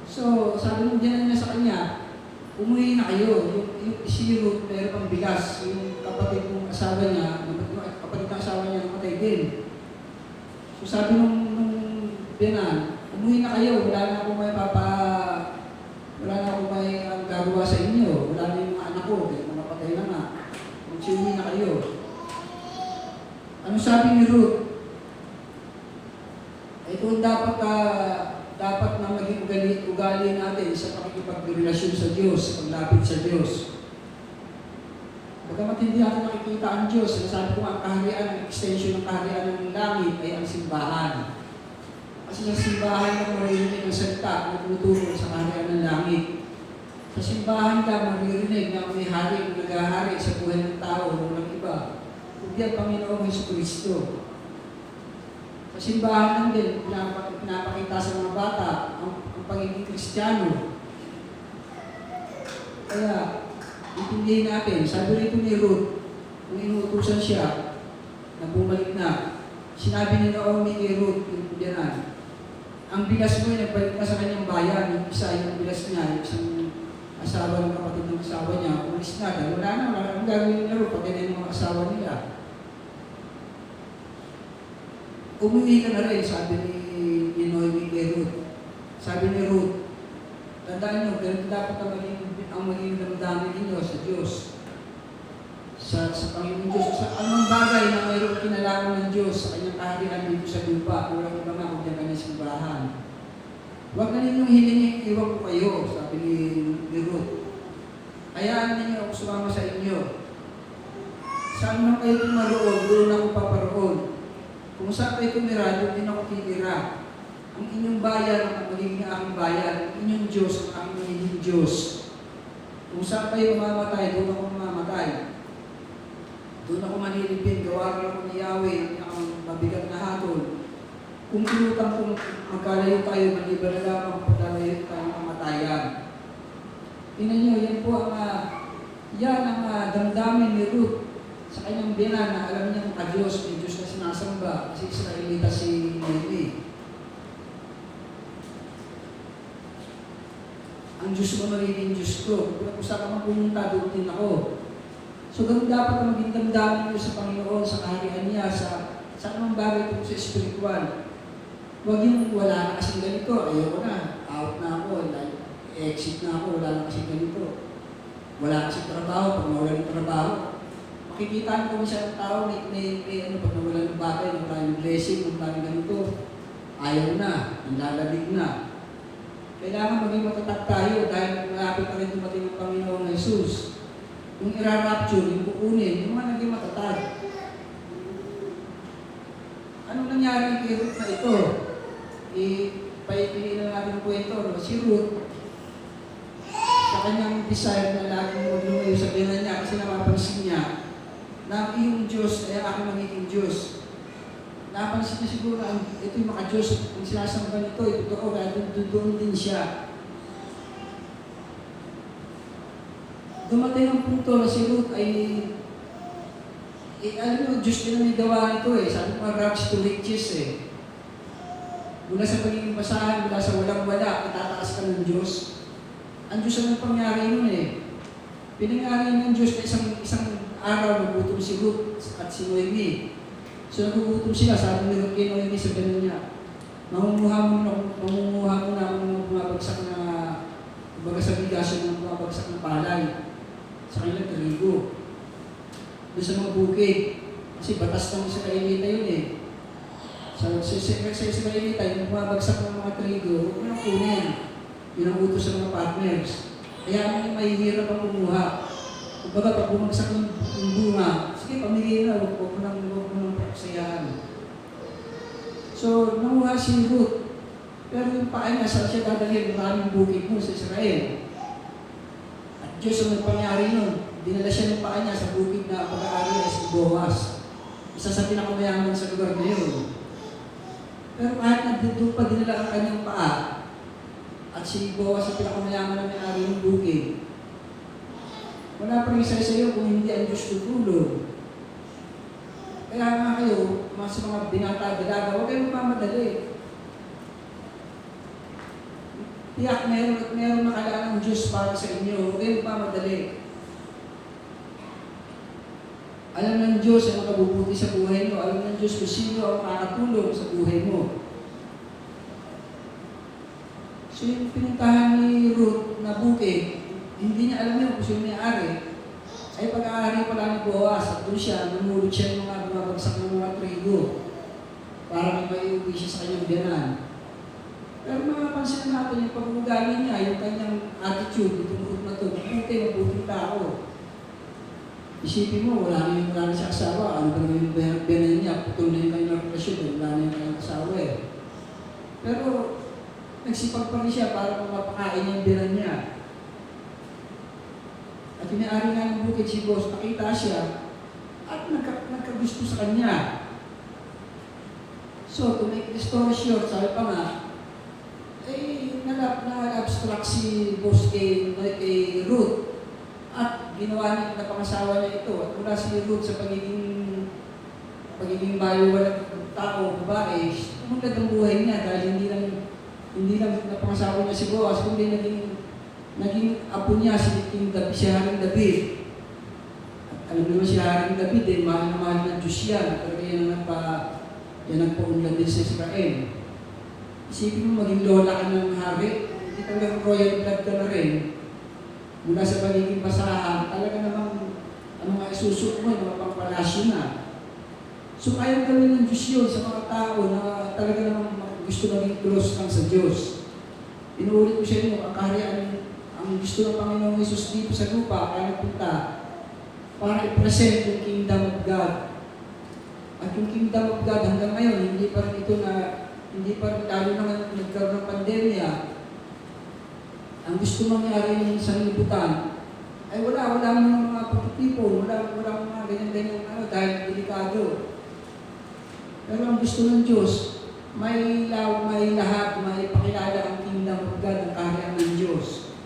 So, sabi ng biyanan niya sa kanya, umuwi na kayo. Si Ruth, meron pang bigas. Yung kapatid ng asawa niya, namatay din. So, sabi nung biyanan, umuwi na kayo, wala na akong may gagawa sa inyo. Wala na yung mga anak ko, kaya makapatay na nga. Umuwi na kayo. Ano sabi ni Ruth? Ito dapat na maging ugali natin sa pakikipagrelasyon sa Diyos, sa paglapit sa Diyos. Bagamat hindi natin nakikita ang Diyos, sinasabi ko ang kaharian, ang extension ng kaharian ng langit ay ang simbahan. Kasi sa simbahan ka maririnig ang salita na tumutulong sa kaharian ng langit. Sa simbahan ka maririnig na may hari, naghahari sa buhay ng tao, walang iba. Kundi ang Panginoong Jesucristo. Sa simbahan lang din, pinapakita sa mga bata ang pagiging Kristiyano. Kaya, intindihin natin, sabi rito ni Ruth, kung inuutusan siya, na bumalik na, sinabi ni Naomi kay Ruth, yung biyanan, ang bigas mo ay nagbalik na sa kanyang bayan, yung isa yung bigas niya, yung isang asawa ng kapatid ng asawa niya, ulis na, dahil wala ang gagawin nila Ruth, pati na yung mga asawa nila. Umuwi ka na rin, sabi ni Naomi kay Ruth. Sabi ni Ruth, tandaan nyo, ganito dapat ang maging damdamin ninyo sa Diyos. Sa Panginoon Diyos, sa anong bagay na mayroong kinalaman ng Diyos sa kanyang kaharian dito sa lupa, walang iba nga kung kanyang simbahan. Huwag na ninyong hilingin, iwan ko kayo, sabi ni Ruth. Hayaan ninyo ako sumama sa inyo. Saan man kayo tumaroon, doon ako paparoon. Kung saan kayo tumira, doon din ako titira. Ang inyong bayan ang magiging aking bayan, ang inyong Diyos ang aking magiging Diyos. Kung saan kayo mamatay, doon ako mamatay. Doon ako manilipin, gawaran ako ni Yahweh, ang mabigat na hatol. Kung tinutang kung magkalayo tayo, maliba na lamang pagkalayo tayo ng kamatayan. Tingnan nyo, yan ang damdamin ni Ruth sa kanyang biyanan na alam niya ang Diyos, may Diyos na sinasamba, kasi Israelita si Naomi. Ang Diyos mo magiging Diyos ko. Kung saan ka man pumunta, doon din ako. So, ganun dapat ang maging damdamin mo sa Panginoon, sa kaharian niya, sa anong bagay kung sa spiritual. Huwag yung wala na kasing ganito, ayoko na. out na ako, exit na ako, wala na kasi ganito. Wala kasi trabaho, pag nawala ng trabaho. Makikita ko siya ng tao, pag nawala ng bagay, nawala ng blessing, nawala ng ganito. Ayaw na, nilalabig na. Kailangan maging matatag tayo dahil malapit na rin dumating ang Panginoong Jesus. Yung ira-rapture, yung kukunin, yung mga naging matatag. Anong nangyari kay Ruth na ito? Paipiliin na natin ang kwento. No? Si Ruth, sa kanyang desire na laging maglumayo sa binan niya kasi napapansin niya na ang iyong Diyos ay aking magiging Diyos. Napansin niya siguro na ito yung maka-Diyos, ang sinasamba nito, ito totoo, kaya doon din siya. Dumating ang punto na si Ruth ay alam mo, Diyos din na may gawa nito eh. Sabi ko, rags to riches eh. Mula sa pagiging basahan, mula sa walang-wala, itataas ka ng Diyos. Ang Diyos ang pangyari nun eh. Pinangyari ng Diyos na isang araw nagutom si Ruth at si Noemi. So nagugutom sila, sabi ni Ruth kay Noemi sa ganun niya. Mangunguha mo na ang bumabagsak na kumbaga sa bigas ng bumabagsak ng palay sa kanilang trigo. Doon sa mga bukid. Kasi batas ng Israelita yun eh. Sa Israelita, yung bumabagsak ng mga trigo, huwag mo nang kunin. Yun ang utos sa mga partners. Kaya may mahihirap ang kumuha. Kumbaga, pag bumagsak yung bunga, sige, pamigay na, huwag mo nang paksayahan. So, nanguha si Ruth. Pero yung paa niya, saan siya dadalhin? Maraming bukid mo sa Israel. At Diyos ang nagpangyari nun. Dinala siya ng paa niya sa bukid na pag-aari ay si Boaz. Isa sa pinakamayaman sa lugar na yun. Pero kahit na doon pa dinala ang kanyang paa, at si Boaz ang pinakamayaman na may-ari ng bukid, wala pa rin isa sa iyo kung hindi ang Diyos tutulong. Kaya nga kayo, sa mga binata, dalaga, huwag kayong mamadali. Tiyak meron nakalaan ng Diyos para sa inyo, huwag kayong mamadali. Alam ng Diyos ang makabubuti sa buhay mo. Alam ng Diyos kung sino ang makakatulong sa buhay mo. So yung pinuntahan ni Ruth na bukid, hindi niya alam yun kung sino may-ari. Ay pag-aari pala ni Boaz at doon siya, namulot siya ng mga bumabagsak ng mga trigo para may maiuwi siya sa kanyang biyanan. Pero mapapansin natin yung pag-ugali niya, yung kanyang attitude, itong Ruth na ito, mabuting tao. Isipin mo, wala na siya asawa. Ano ba yung biyanan niya? Putol na yung kanyang relasyon. Wala na yung kanyang asawa eh. Pero, nagsipag pa rin siya para mapakain yung biyanan niya. At inaari nga ng bukid si Boaz, nakita siya at nagkagusto sa kanya. So, to make the story short, sabi pa nga, na-abstract si Boaz kay Ruth. At ginawa niya, napangasawa niya ito. At mula si Ruth sa pagiging bayuwalang tao, babae, tumulad ang buhay niya dahil hindi lang napangasawa niya si Boaz, kundi naging apo niya si Haring David. At alam naman si Haring David, mahal na mahal ng Diyos yan. Pero yan nagpaunlad din sa Israel. Isipin mo, maging lola ka ng hari, hindi talagang royal blood ka na rin. Mula sa pagiging basahan, talaga namang ang mga isusok mo, yung mga pangpalasyo na. So ayaw gawin ng Diyos yun sa mga tao na talaga namang gusto maging close kang sa Diyos. Inuulit ko sa inyo, ang kaharian, ang gusto ng Panginoong Jesus dito sa lupa, kaya nagpunta, para i-present yung kingdom of God. At yung kingdom of God hanggang ngayon, hindi pa rin lalo na nagkaroon ng pandemya, ang gusto mangyari ng isang libutan, ay wala mga pagtitipon, wala mga ganyan-ganyan dahil delikado. Pero ang gusto ng Diyos, may lahat, may pakilala ang kingdom of God, ang kaharian ng Diyos.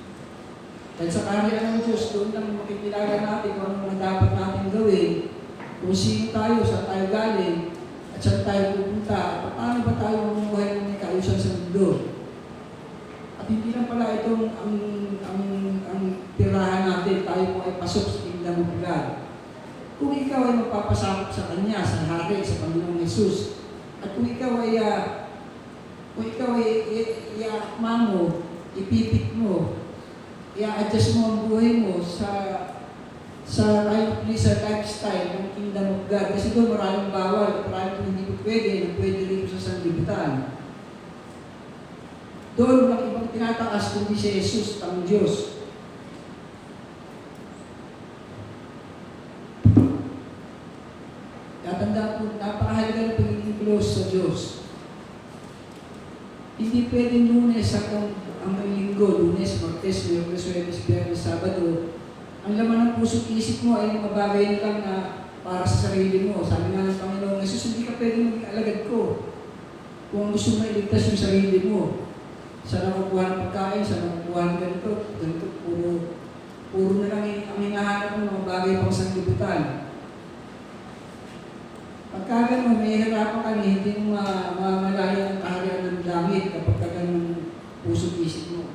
Dahil sa kaharian ng Diyos, doon lang makikilala natin kung ano dapat natin gawin, kung sino tayo, saan tayo galing, at saan tayo pupunta, at paano ba tayo mamuhay ng may kaayusan sa mundo. At hindi lang pala itong ang tirahan natin, tayo po ay pasok sa kingdom of God. Kung ikaw ay magpapasakop sa Kanya, sa hari, sa Panginoong Jesus, at kung ikaw ay iakma mo ipipit mo, i-adjust mo ang buhay mo sa lifestyle ng Kingdom of God. Kasi doon maraming bawal, maraming hindi pwede rito sa sanlibutan. Doon walang ibang tinataas kundi si Jesus, ang Diyos. Tatandaan po, napakahalaga ng pagiging close sa Diyos. Hindi pwedeng Lunes hanggang Linggo, Lunes, Martes, Miyerkules, Huwebes, Biyernes, Sabado, ang laman ng puso't isip mo ay mga bagay na lang na para sa sarili mo. Sabi nga ng Panginoon, Jesus, hindi ka pwedeng maging alagad ko. Kung gusto mo iligtas yung sarili mo, saan nakukuha ng pagkain, saan nakukuha ng ganito, puro na lang ang hinahanap ng mga bagay pang sanglibutan. Pagka gano'n, may hirapan ka na hindi mo mamalaya ang kaharian ng langit kapag ka gano'n puso't isip mo.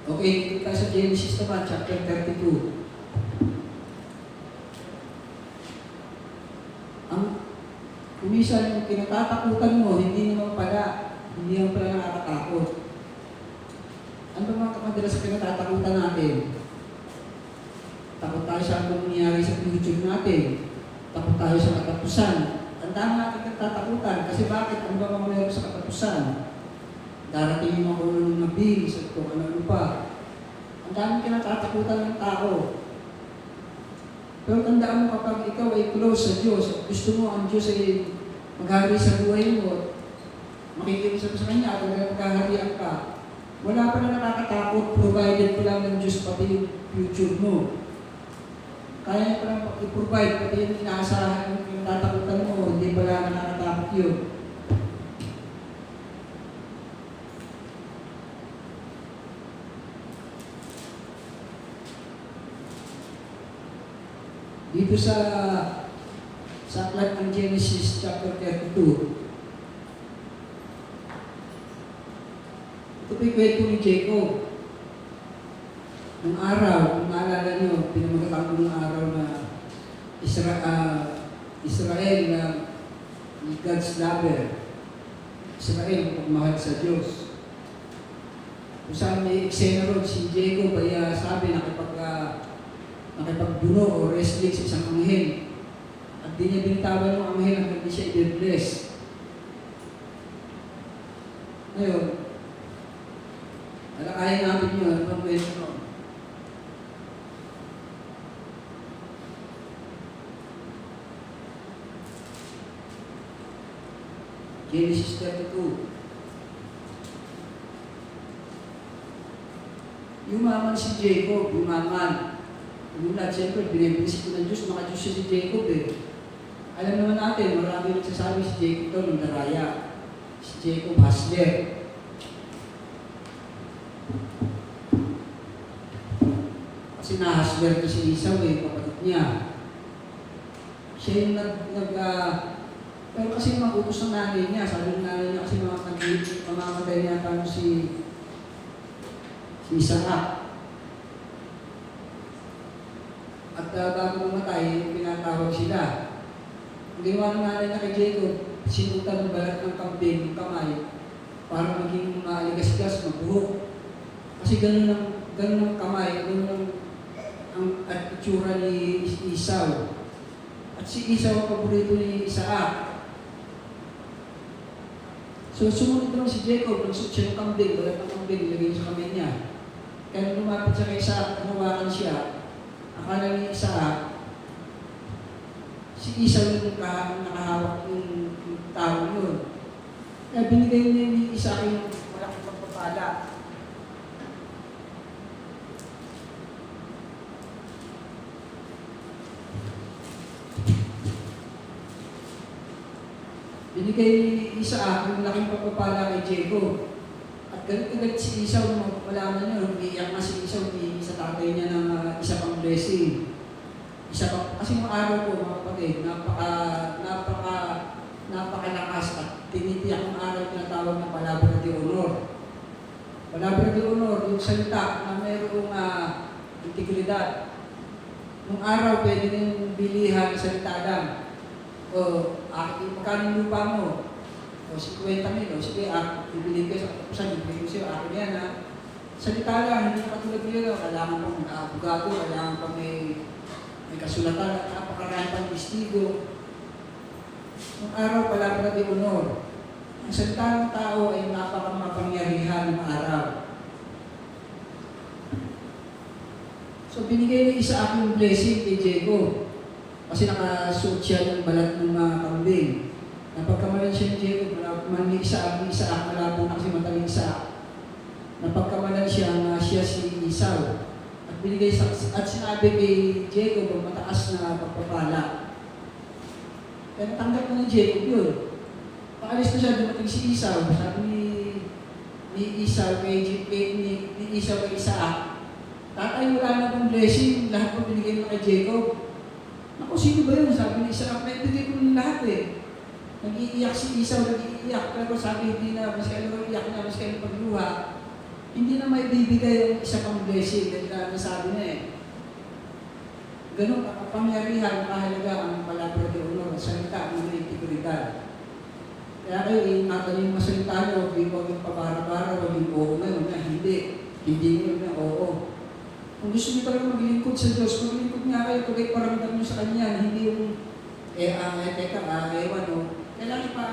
Okay, dito tayo sa Genesis naman, chapter 32. Kumisan yung kinatatakutan mo, hindi naman pala nakakatakot. Ano ba mga madalas sa kinatatakutan natin? Takot tayo sa anong nangyayari sa future natin. Takot tayo sa katapusan. Ang dami natin kinatatakutan. Kasi bakit? Ano ba mga meron sa katapusan? Darating yung mga kulong na bills at kung ano pa. Ang dami kinatatakutan ng tao. Pero tandaan mo kapag ikaw ay close sa Diyos at gusto mo ang Diyos ay maghari sa buhay mo, makikiusap sa Kanya at maghaharian ka, wala pa na nakakatakot, provided pa lang ng Diyos pati yung future mo. Kaya niya pa lang i-provide pati yung inaasahan yung natatakutan mo, hindi pala nakakatakot yun. Dito sa aklat ng Genesis chapter 32. Ito po'y kwento ni Jacob. Nung araw, kung naalala nyo, pinamagatan ko ng araw na Israel na God's lover. Israel, pagmahal sa Diyos. Kung saan may eksena ron, si Jacob ay sabi nakipagbuno o wrestling sa isang anghel. At di niya binitawan ng anghel hanggang di siya i-bless. Ngayon, alakayin natin yun. Ano bang kwento no? Genesis 32. Yumaman si Jacob, yumaman. Mula, siyempre, binibinisip ko ng Diyos, maka-Diyos siya si Jacob eh. Alam naman natin, marami nagsasabi si Jacob daw ng daraya. Si Jacob hustler. Kasi na-hustler ko si Esau eh, kapatid niya. Siya yung pero kasi mag-utos ng nanay niya, sabi ng nanay niya kasi mamamatay niya parang si Isaac. At bago mamatay, pinatawag sila. Ang ginawa ng nanay niya kay Jacob, sinutan ng balat ng kambing, ng kamay, para maging maaligas-gas, magbuhok. Kasi ganun ang kamay, ganun ang itsura ni Esau. At si Esau ang paborito ni Isaac. So sumunod naman si Jacob, nagsut siya ng kambing, balat ng kambing, ilagay sa kamay niya. Kaya lumapit siya kay Isaac, nawakan siya. Akala ni Isaac, si Esau yung nakahawak yung tao yun. Kaya binigay niya ni Isaac yung malaking pagpapala. Binigay ni Isaac yung malaking pagpapala kay Jacob. At galit si Esau nung malaman niya, umiiyak na si Esau sa tatay niya ng isa pang blessing. Kasi mga araw po mga kapatid, napakalakas at tinitiyak ng araw na tawag ng palabra de honor. Palabra de honor, yung salita na mayroong integridad. Nung araw, pwede nang bilihan sa salita lang. O, magkano yung lupa mo? O, 50,000. O, sige, ibili ko sa katapusan, ibili ko sa'yo, akin yan ha. Salita lang, hindi katulad nila. Kailangan pang abogado, kailangan pang may kasulatan, napakaraan pang testigo. Nung araw, palabra de honor. Ang salita ng tao ay napakamapangyarihan ng araw. So, binigay ni Isaac yung blessing kay Jacob. Kasi nakasuot siya ng balat ng kambing. Napagkamalan siya ni Jacob, malapman ni Isaac, malabo na kasi mataling Isaac. Napagkamalan siya na siya si Esau. At sinabi kay Jacob ang mataas na pagpapala. Kaya natanggap na ni Jacob yun. Paalis na siya, dumating si Esau. Sabi ni Esau kay Isaac, tatay, wala na kong blessing, lahat ko binigay mo kay Jacob. Naku, sino ba yun? Sabi ni Isaac, may bigay ko ng lahat eh. Nag-iiyak si Esau, nag-iiyak. Pero sabi, hindi na, mas kaya naman iyak na, mas kaya pagluha, hindi na may bibigay yung isa pang blessing. Dahil nasabi na eh. Ganun, kapangyarihan, mahalaga ang palabra de honor, salita ng integridad. Kaya kayo, ingatan yung masalita nyo, huwag yung pabara-bara, huwag yung oo ngayon na hindi. Hindi nyo na oo. Kung gusto nyo talaga maglingkod sa Diyos, maglingkod nga kayo, kung kayo paramdam nyo sa Kanya, hindi yung, ewan o. Kailangan pa,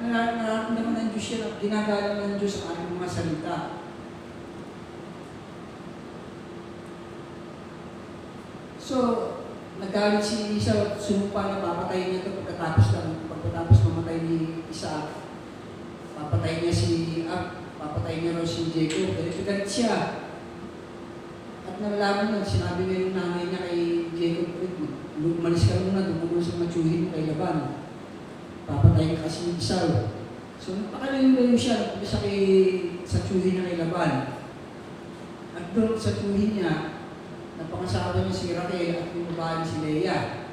nararamdaman ng Diyos yan, ginagalang ng Diyos ang ating mga salita. So, nagalit si Esau, sumpa na papatayin niya ito pagkatapos mamatay ni Isaac. Papatayin niya papatayin niya raw si Jacob. Galit siya. At nalaman niya, sinabi niya yung nanay niya kay Jacob, umalis ka muna, dumulong sa matsuhin kay Laban. Papatayin ka kasi ni Esau. So, napakalayo siya, sa tsuhin niya kay Laban. At doon sa tsuhin niya, napangasawa niya si Raquel at yung babae si Leah.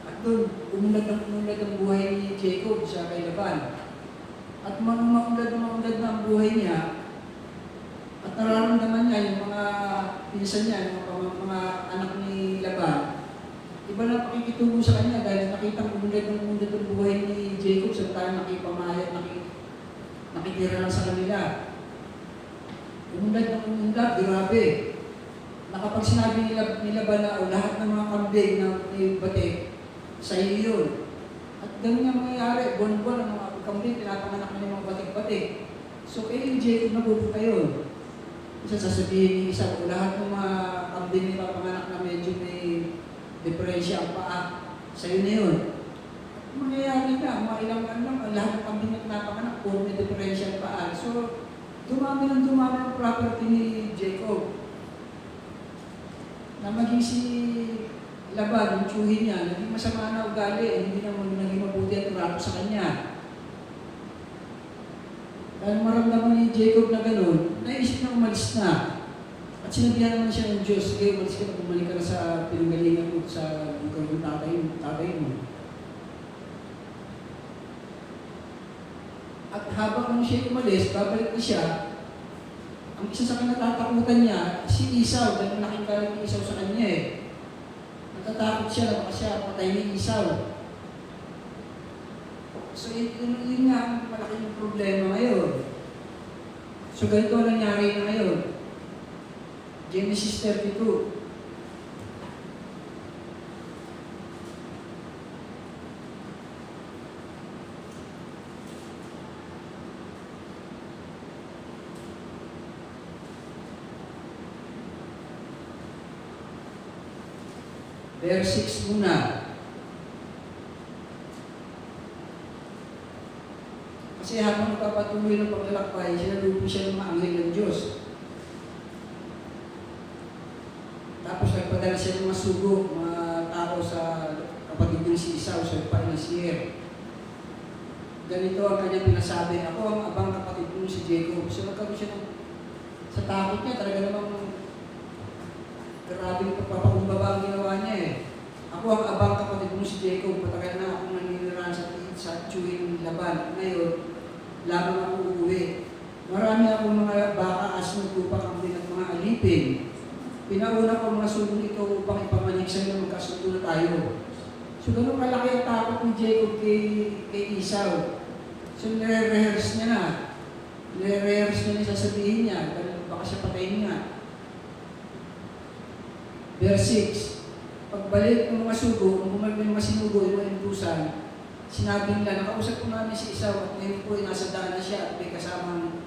At doon, umunlad ang buhay ni Jacob sa kay Laban. At maunlad na ang buhay niya, at nararamdaman niya yung mga pinsan niya, yung mga anak ni Laban, iba na pakikitungo sa kanya dahil nakita umunlad ang buhay ni Jacob sa tayo nakipamayat, nakitira lang sa kanila. Umunlad, grabe. Nakapag sinabi ni Laban na lahat ng mga kambing na may batik, sa iyo yun. At ganun nga mangyayari, buwan-buwan ang mga kambing, pinapanganak na yung mga batik-batik. So, yung Jacob nabubuka yun. Isa sasabihin ni isa, lahat ng mga kambing na ipapanganak na medyo may diferensya ang paa, sa iyo na yun. At mangyayari na, mga ilang lang, lahat ng kambing na pinapanganak, puro may diferensya ang paa. So, dumami ang property ni Jacob. Na maging si Laban, yung tsuhin niya, naging masama na ugali, hindi naman naging mabuti at trato sa kanya. Dahil maramdaman ni Jacob na gano'n, naisip na umalis na. At sinabihan naman siya ng Diyos, sige, umalis ka na, bumalik ka na sa pinanggalingan mo, sa lugar ng tatay mo. At habang siya umalis, babalik na siya, ang isa sa kinatatakutan niya, si Esau, dahil malaking galit ni Esau sa kanya eh. Natatakot siya na baka siya patay ni Esau. So yun nga ang malaking problema ngayon. So ganito ang nangyari na ngayon. Genesis 32. Verse 6 muna. Kasi habang magpapatuloy ng paglalakbay, sinalupo siya ng mga anghel ng Diyos. Tapos nagpadala siya ng mga sugo, mga tao sa kapatid ng si Esau, sa lupain ng Seir. Ganito ang kanyang pinasabi, ako ang abang kapatid mo si Jacob. So nagkaroon siya sa takot niya, talaga namang grabing pagpapakumbaba ang ginawa niya eh. Ako ang abang kapatid mo si Jacob, matagal na akong naninirahan sa tsuhin ng Laban. Ngayon, lamang ako uuwi. Marami akong mga baka, aso, tupa, kambing at mga alipin. Pinauna ko ang mga sulong ito upang ipamanig sa inyo magkasundo na tayo. So ganun kalaki ang takot ni Jacob kay Esau. So nire-rehearse niya na. Nire-rehearse niya sasabihin niya, baka siya patayin niya. Verse 6, pagbalik ng mga sugo, kung bumalik ng mga sinugo, yung mga indusan, sinabi nila, nakausap ko namin si Esau at ngayon po ay nasa daan na siya at may kasamang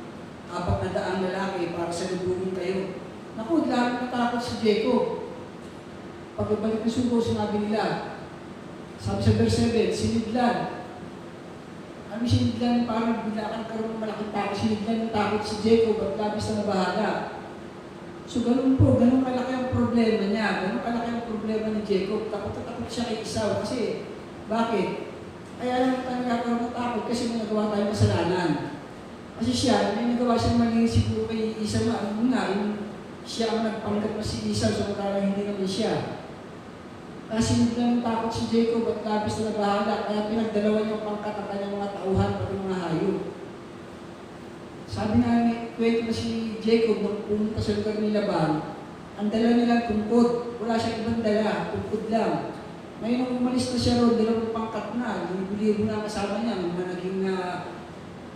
400 lalaki para sa lubugin kayo. Naku, lahat natakot si Jacob. Pagbalik ng sugo, sinabi nila, sabi sa verse 7, sinidlan. Ano sinidlan? Parang bigla ka nagkaroon ng malaking takot. Sinidlan ng takot si Jacob at labis na nabahala. So ganun po, ganun kalaki ang problema niya. Ganun kalaki ang problema ni Jacob. Takot siya kay Esau. Kasi, bakit? Kaya lang tayo nagkakaroon ng takot kasi may nagawa tayong kasalanan. Kasi siya, may nagawa siyang mali siguro kay Esau na ano nga, siya ang nagpanggap na si Esau samantalang hindi naman siya. Kasi hindi lang takot si Jacob at labis na nabahala, kaya pinagdalawan niya ang pangkat ang kanyang mga tauhan pati mga hayop. Sabi nga ni kwento na si Jacob nung pumunta sa lugar ni Laban, ang dala nilang tungkod, wala siyang ibang dala, tungkod lang. Ngayon nung umalis na siya ron, dalawang pangkat na, libo-libo na kasama niya,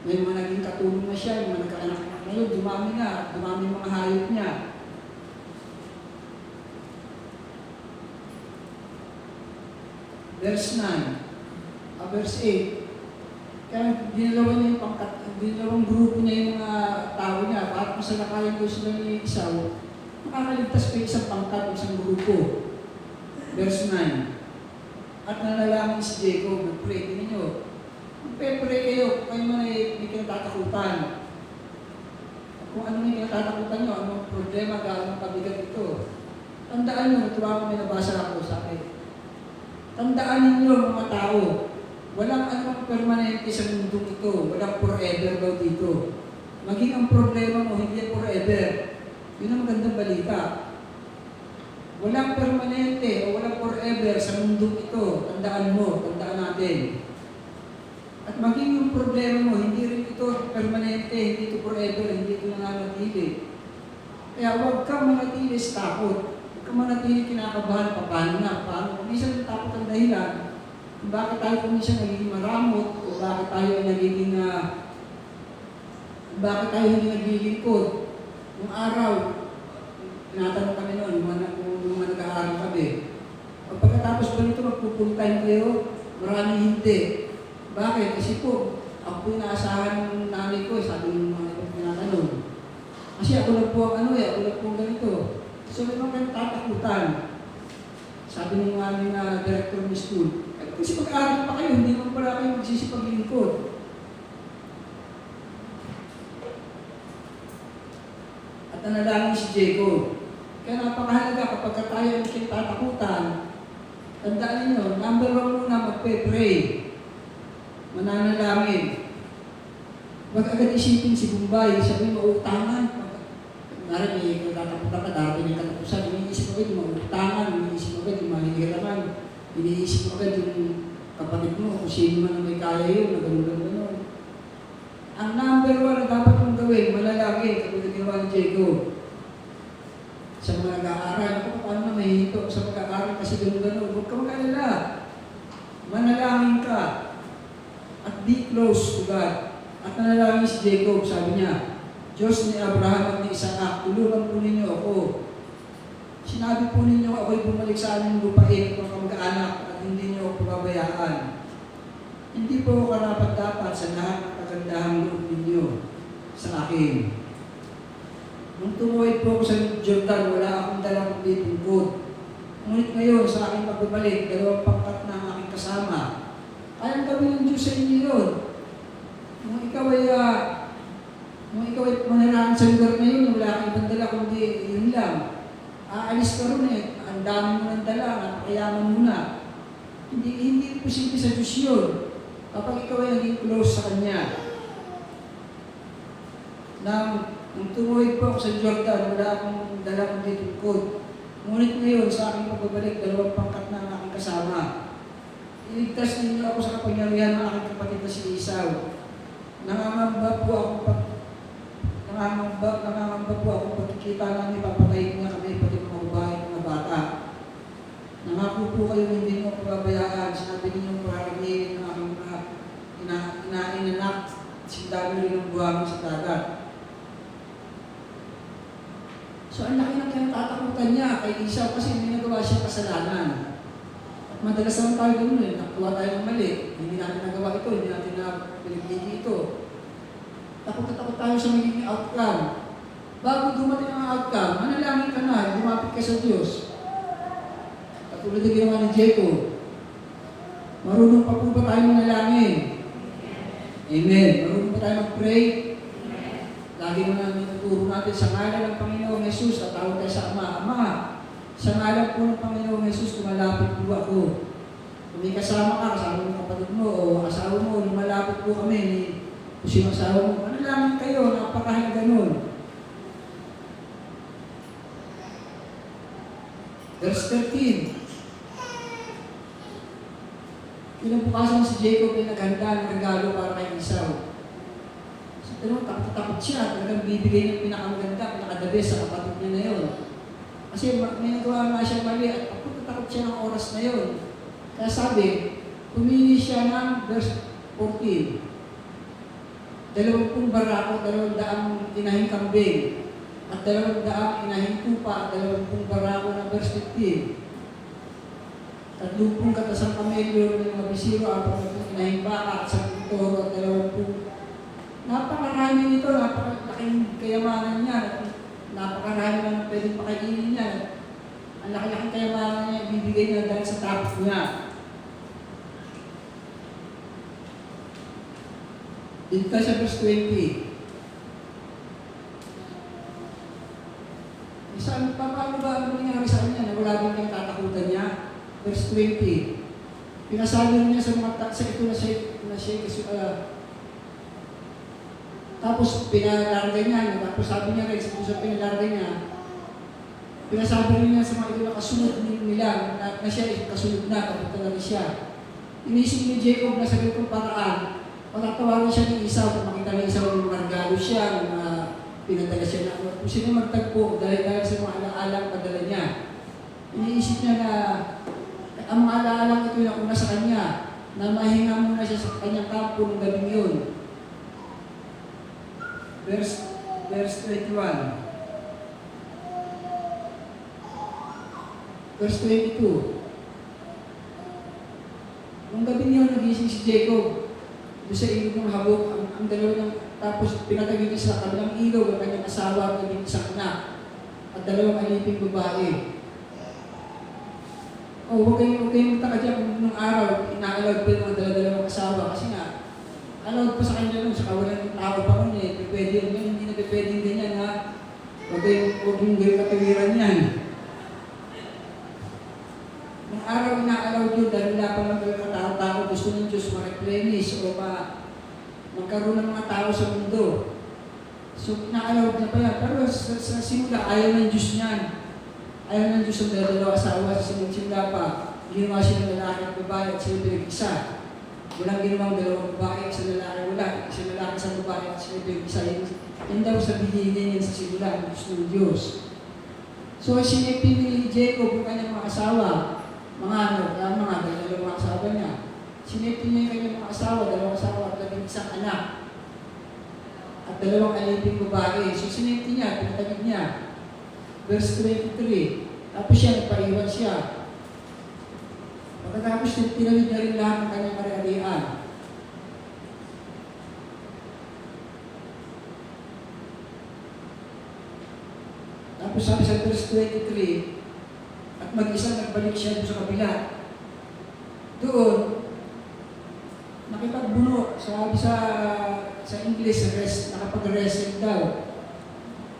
may mga naging katulong na siya, may mga nagkaanak na ngayon, dumami mga hayop niya. Verse 9, verse 8, kaya dinalawan niya yung pangkat, dinalawang grupo niya yung mga tao niya, para kung sa nakayan doon sila ni Esau, makakaligtas pa isang pangkat, isang grupo. Verse 9, at nanalangin si Jacob, nag-pray, tingin nyo, magpe-pray kayo, kung kayo man ay may kinatatakutan. Kung ano may kinatatakutan nyo, anong problema, gano'ng kabigat ito. Tandaan nyo, natuwa ko may nabasa ako sa akin. Tandaan ninyo mga tao, walang anong permanente sa mundong ito, walang forever daw dito. Maging ang problema mo, hindi forever. Yun ang magandang balita. Walang permanente o walang forever sa mundong ito. Tandaan mo, tandaan natin. At maging yung problema mo, hindi rin ito permanente, hindi ito forever, hindi ito nananatili. Kaya huwag kang manatili sa takot. Huwag kang manatili kinakabahan, paano na, paano. Minsan yung takot ang dahilan, kung bakit tayo minsan nagiging maramot, o bakit tayo nagiging, bakit tayo hindi naglilingkod. Yung araw, tinatanong kami noon, nung nag-aaral kami. Pagkatapos ba nito magpupuntahin kayo, maraming hindi. Bakit? Kasi po, ako po inaasahan ng nanay ko, sabi ng mga tinatanong. Kasi ako lang po ang ako lang po ang ganito. So may mga tatakutan. Sabi ng aming director ng school, kasi mag-aaral pa kayo, hindi naman pala kayo magsisipaglingkod. At nanalangin si Jacob. Kaya napakahalaga kapag tayo ang kinatatakutan, tandaan ninyo, number 1 muna, magpe-pray. Mananalangin. Huwag agad isipin si Bombay, sabi mo, mautangan. Kunwari, may katatakutan ka, darating yung katapusan, iniisip agad yung mautangan, iniisip agad yung mahihiraman, iniisip agad yung kapatid mo, kung sino man ang may kaya yun, na gano'n. Ang number 1 na dapat mong gawin, manalangin, kapag ginawa ni Jacob. Sa mga nag-aaral, kung paano na mahihito sa pag-aaral kasi gano'n, huwag ka mag-alala. Manalangin ka. At be close to God. At nanalangin si Jacob, sabi niya, Diyos ni Abraham at ni Isaac, tulungan po ninyo ako. Sinabi po ninyo ako'y bumalik sa aming lupain at mga kamag-anak at hindi niyo ako pababayaan. Hindi po ako karapat-dapat sa lahat ng kagandahang loob ninyo sa akin. Nung tumuwid po ako sa Jordan, wala akong dalang kundi tungkod. Ngunit ngayon, sa aking pagbabalik, 2 pangkat na ang aking kasama. Kayang gawin ng Diyos sa inyo yun. Nung ikaw ay manirahan sa lugar na yun, wala kang ibang dala, kundi yun lang. Aalis ka rin ang dami mo ng dala, napakayaman mo na. Hindi posible sa Diyos yun. Kapag ikaw ay naging close sa Kanya. Nung tumuwid po ako sa Jordan, wala akong dala kundi tungkod. Ngunit ngayon, sa aking pagbabalik, 2 pangkat na ang aking kasama. Iligtas ninyo ako sa kapangyarihan ng aking kapatid na si Esau. Nangangamba po ako nakikita namin papatayin niya kami, pati mga babae at mga bata. Nangako po kayo hindi mo pababayaan. Sinabi ninyong paramihin ng aking mga inaanak, sindabi rin ng buhangin sa dagat. So ang laki ng kinatatakutan niya kay Esau kasi hindi nagawa siya kasalanan. At madalas naman tayo ganun eh, nakuha tayo ng mali. Hindi natin nagawa ito, hindi natin na pinagbigay ito. Takot na takot tayo sa magiging outcome. Bago dumating ang outcome, manalangin ka na, lumapit ka sa Diyos. Katulad ng ginawa ni Jacob. Marunong pa po ba tayo manalangin? Amen. Marunong pa tayo mag-pray? Lagi mo namin tuturo natin sa ngalan ng Panginoong Jesus at tawag tayo sa Ama. Ama, sa ngalan po ng Panginoong Jesus, lumalapit po ako. Kung may kasama ka, kasama mo kapatid mo o asawa mo, lumalapit po kami ni kung sino asawa mo. Manalangin kayo, napakahalaga nun. Verse 13. Kinabukasan si Jacob ay naghanda ng regalo para kay Esau. Pero takot siya, talagang bibigay niya pinakamaganda, pinakadabi sa kapatid niya na yun. Kasi may nagawa nga siya mali at takot siya ng oras na yun. Kaya sabi, pumili siya ng verse 14. 20 barako, 200 inahing kambing, at 200 inahing tupa, at 20 barako na verse 15. 30 katasang kamelyo ng mga bisiro, 40 inahing baka, at 10 toro, at 20. Napakarami nito, napakalaking kayamanan niya, napakarami na pwedeng pakainin niya. Ang laki-laking kayamanan niya, ibibigay niya dahil sa takot niya. Dito sa verse 20. Saan pa, paano ba ang nangyari sa kanya na wala din kayong tatakutan niya? Verse 20. Pinasabi niya sa mga sa ito na siya tapos pinalarga niya, tapos sabi niya rin, sa pinalarga niya, pinasabi rin niya sa mga ito na kasunod nila, na siya kasunod na, kapag talaga siya. Inisip ni Jacob na sa ganitong paraan, patatawarin siya ni Esau, kung makita ni Esau yung regalo siya, yung pinadala siya na, kung sino magtagpo, dahil sa mga alaalang padala niya. Iniisip niya na, ang mga alaalang ito na una sa kanya, na mahinga muna siya sa kanyang kampo ng gabing yun. Verse 21. Verse 22. Nung gabi niyo nagising si Jacob, doon sa ilog ng habok, ang dalawa ng, tapos pinatagin niya sa kabilang ilog ang kanyang asawa at naging isang anak, at dalawang aliping babae. Huwag kayong magtaka dyan nung araw, ina-allowed pa yung mga dalawang asawa kasi nga, allowed pa sa kanya nun, sa kawalan ng tao pa nun eh. Pwede yun, hindi na pwedeng ganyan ha. Huwag yung gawin katawiran yan. Nung araw ina-allowed yun, dahil wala pa lang yung tao-tao, gusto ng Diyos ma-replenish o magkaroon ng mga tao sa mundo. So, ina-allowed na pa yan. Pero sa simula, ayaw ng Diyos niyan. Ayaw ng Diyos ang dalawa asawa sa simula pa. Ginawa siya ng lalaki at babae at sila pinag-isa. Walang ginawang dalawang babae, isang lalaki, wala. Isang lalaki, isang babae, at sila isa. Yan daw sa binigay niya sa simula, ang gusto ng Diyos. So, sinipin ni Jacob yung kanyang mga asawa, mga dalawang asawa niya. Sinipin niya yung kanyang mga asawa, dalawang asawa, at labing isang anak. At dalawang aliping babae. So, sinipin niya, pinatagid niya. Verse 23. Tapos siya, nagpaiwan siya. Pagkatapos tinawid na rin lahat ng kanyang ari-arian. Tapos sabi sa verse 23, at mag-isa nagbalik siya sa kabila. Doon, nakipagbuno, sabi sa English, nakapag-wrestling daw.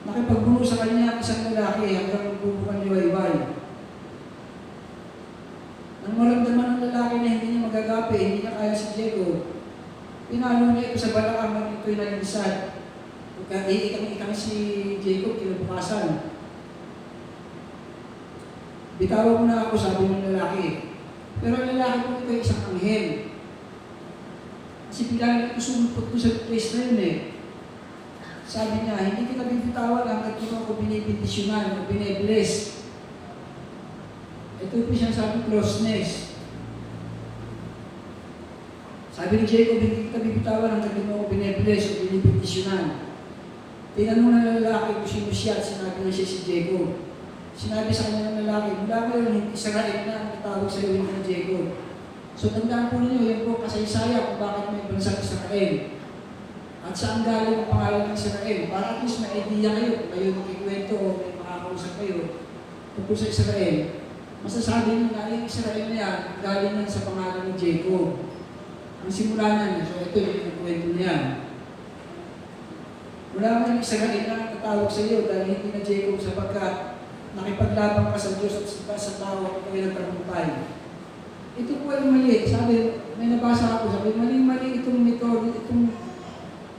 Nakipagbuno sa kanya isang lalaki hanggang bubukan liwayway. Nang maramdaman ng lalaki na hindi niya magagapi, hindi niya kaya si Jacob, pinalo niya ito sa balakang ng ito'y nalilisad. Ikang si Jacob, kinabukasan. Bitawan mo na ako, sabi ng lalaki. Pero ang lalaki ko ito ay isang anghel. Kasi bigla na ito sumupot ko sa place na yun eh. Sabi niya, hindi kita bibitawan hanggat di mo ako binibindisyonan o binibless. Ito po siyang sabi, closeness. Sabi ni Jacob, hindi kita bibitawan hanggat di mo ako binibless o binibindisyonan. Tinanong ng lalaki kung sino siya at sinabi na siya si Jacob. Sinabi sa kanya ng lalaki, mula ngayon, Israel na ang tatawag sa iyo ng Jacob. So tandaan po ninyo, yan po kasaysaya kung bakit may bansang Israel. At saan galing ang pangalan ng Israel? Para at least may idea kayo kung kayo magkikwento o may makakausap kayo tungkol sa Israel. Masasabi nyo na yung Israel na yan, galing yan sa pangalan ng Jacob. Ang simula niya, so ito yung kwento na yan. Wala man yung Israel na tatawag sa iyo dahil hindi na Jacob sapagkat nakipaglaban ka sa Diyos at sa tao at kayo nagtagumpay. Ito po ay mali. Sabi, may nabasa ako, sabi, mali-mali itong method,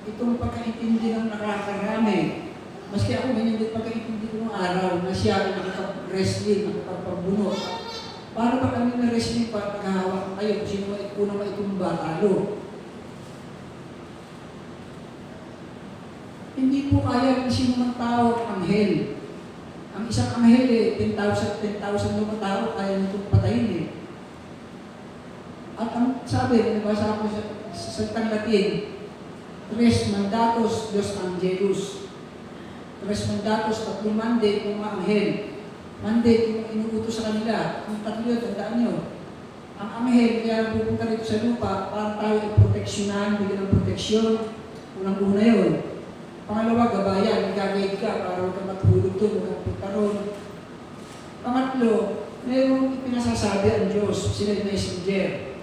itong pagkaintindi ng nakakarami. Maski ako, ganyan din pagkaintindi ko ng araw na siya ay nakapag-wrestling, nakapag-pagbunot. Para ba kami na wrestling para naghahawak kayo kung sino ay unang maitumba, talo? Hindi po kaya ng sino ng tao ang anghel. Ang isang anghel 10,000 na tao kaya nitong patayin eh. At ang sabi, nabasa ko sa salitang Latin, tres mandatos dos angelus. Tres mandatos, tatlong mandate ng mga anghel. Mandate yung inuutos sa kanila. Ang tatlo yun, tandaan nyo. Ang anghel, kaya pupunta rito sa lupa para tayo i-proteksyonan, bigyan ng proteksyon. Unang-una yun. Pangalawa, gabayan, i-guide ka para huwag ka matulog doon, huwag kang punta ron. Pangatlo, mayroong ipinasasabi ang Diyos, sila yung messenger.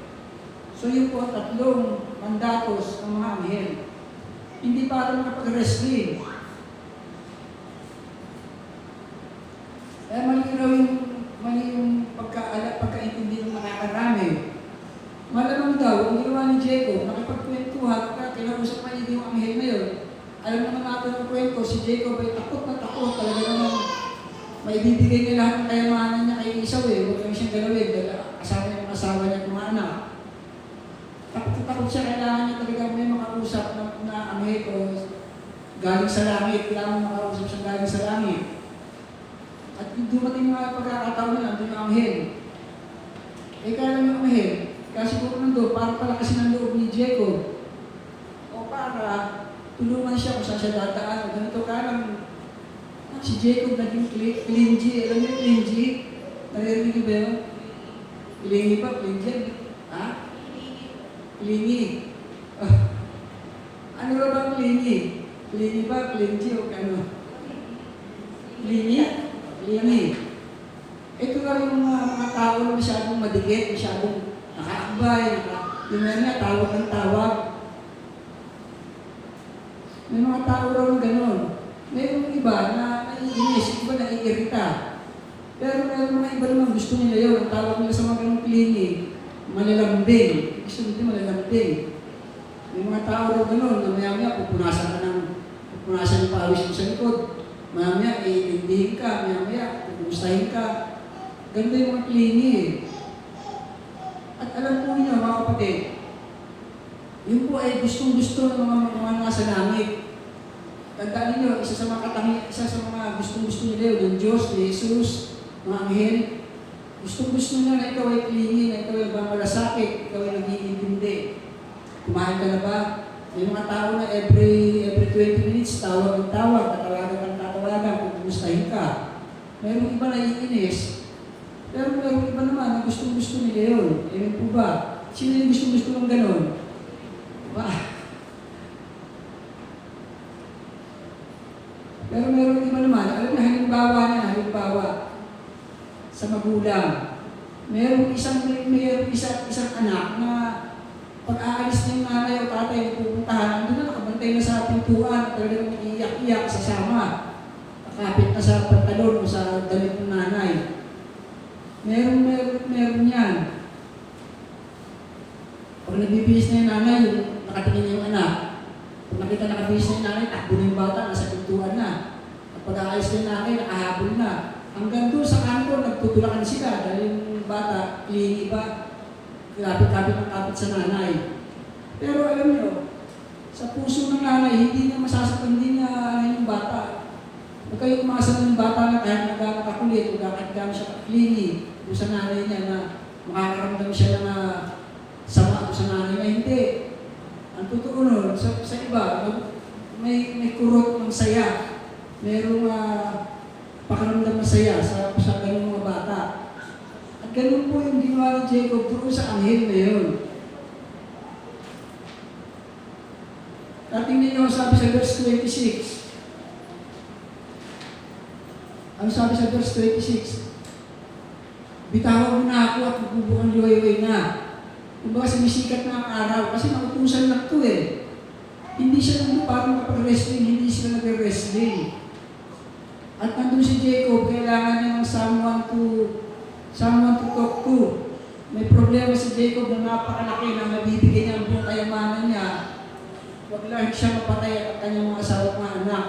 So yun po ang tatlong mandatos ng mga anghel. Hindi para makapag-wrestling. Mali yung pagkaintindi ng nakakarami. Malamang daw, ang ginawa ni Jacob, nakipagkwentuhan, kinausap maigi yung anghel na yun. Alam naman natin ang kwento, si Jacob ay takot na takot. Talaga naman, maibibigay niya lahat ng kayamanan niya kay Esau eh. Huwag kami siyang galawin, dahil kasama niya yung asawa niya at mga anak. Takot siya, kailangan niya talaga may makausap na anghel o galing sa langit. Kailangan makausap siya galing sa langit. At dumating mga pagkakataon na nandun yung anghel. Eh kaya lang yung anghel, kasi kung nandun, para palakasin ang loob ni Jacob. O para tulungan siya kung saan siya dadaan. Ganito ka lang, si Jacob naging clingy. Alam niyo clingy? Naririnig niyo ba yun? Clingy ba? Clingy? Ha? Clingy. Ano ba bang clingy? Clingy ba? Clingy o ano? Clingy? Clingy. Ito lang yung mga tao na masyadong madikit, masyadong nakaakbay, yung nga tawag ng tawag. May mga tao raw na gano'n. Mayroong iba na naiinis, iba na naiirita. Pero mayroong mga iba naman gusto nila yun. Ang tawag nila sa mga ganong klinik, malalambing. Gusto nila malalambing. May mga tao raw gano'n na maya-maya pupunasan yung pawis mo sa likod. Maya-maya iintindihin ka, maya-maya pupumustahin ka. Ganda yung mga klinik. At alam po niyo mga kapatid, yun po ay gustong-gusto ng mga nasa langit. Tandaan ninyo, isa sa mga gustong-gusto nila yung Diyos, ni Jesus, mga anghel. Gustong-gusto nila na ikaw ay clingy, na ikaw ay malasakit, ikaw ay nag-iintindi. Kumain ka na ba? May mga tao na every 20 minutes, tawag ng tawag, tatawagan, kumustahin ka. Mayroong iba na iinis. Pero mayroong iba naman na gustong-gusto nila yun. Ewan po ba? Sino yung gustong-gusto ng ganon? Pero meron iba naman, alam na halimbawa sa magulang. Meron isang anak na pag aalis na yung nanay o tatay na pupuntahan, nandun na nakabantay na sa pintuan, talagang iiyak-iyak sa sama. Nakapit na sa pantalon o sa damit ng nanay. Meron yan. Pag nagbibihis na yung nanay, nakatingin yung anak. Pag nakita nakabihis na yung nanay, takbo na yung bata, nasa pintuan na. At pag aayos na yung nanay, nakahabol na. Hanggang doon sa kanto, nagtutulakan sila dahil yung bata, clingy ba, kapit-kapit ang kapit sa nanay. Pero alam nyo, sa puso ng nanay, hindi niya masasaktan, hindi niya doon sa nanay niya na makakaramdam siya na sama doon sa nanay niya. Hindi. Ang totoo nun, sa iba, may kurot ng saya. Merong pakaramdam na saya sa ganung mga bata. At ganun po yung ginawa ni Jacob doon sa anghel na yun. Tingnan niyo, sabi sa verse 26. Ano sabi sa verse 26? Bitawan mo na ako at magbubukan liwayway na. Kumbaga sumisikat na ang araw kasi nautusan lang ito eh. Hindi siya nandun parang kapag-wrestling, hindi sila nag-wrestling. At nandun si Jacob, kailangan niya ng someone to talk to. May problema si Jacob na napakalaki na mabibigay niya ang buong kayamanan niya. Huwag lang siya mapatay at kanyang mga asawa at mga anak.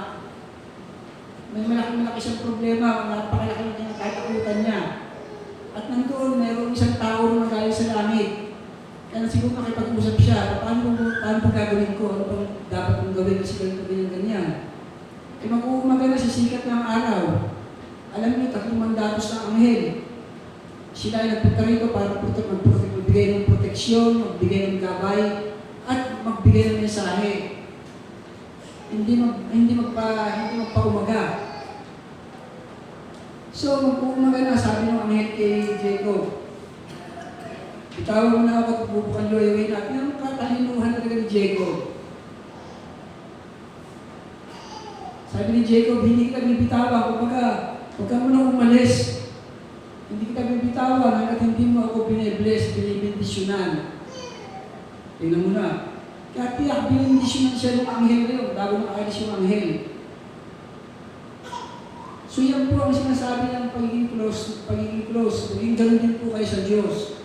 May malaki-malaki siyang problema, napakalaki na kanyang katakutan niya. At nandoon, mayroong isang tao na magaling sa langit. Kaya siguro nakipag-usap siya, paano ba gagawin ko? Ano bang dapat kong gawin kasi ganyan? E mag-uumaga na sa sikat ng araw. Alam niyo, 3 mandatos ng anghel. Sila ay nagpunta rito para magbigay ng proteksyon, magbigay ng gabay, at magbigay ng mensahe. Hindi magpa-umaga. So, mag-uumaga na, sabi ng anghel kay Jacob, itawag mo na ako at bubukan liwayway natin. Ang katalinuhan talaga ni Jacob. Sabi ni Jacob, hindi kita bibitawan. Kumbaga, huwag ka muna umalis. Hindi kita bibitawan hanggat hindi mo ako binibless, binibindisyonan. Tingnan mo na. Kaya tiyak, binibindisyonan siya ng anghel na yun, bago nakaalis yung anghel. So yan po ang sinasabi ng pagiging close. Maging ganun din po kayo sa Diyos.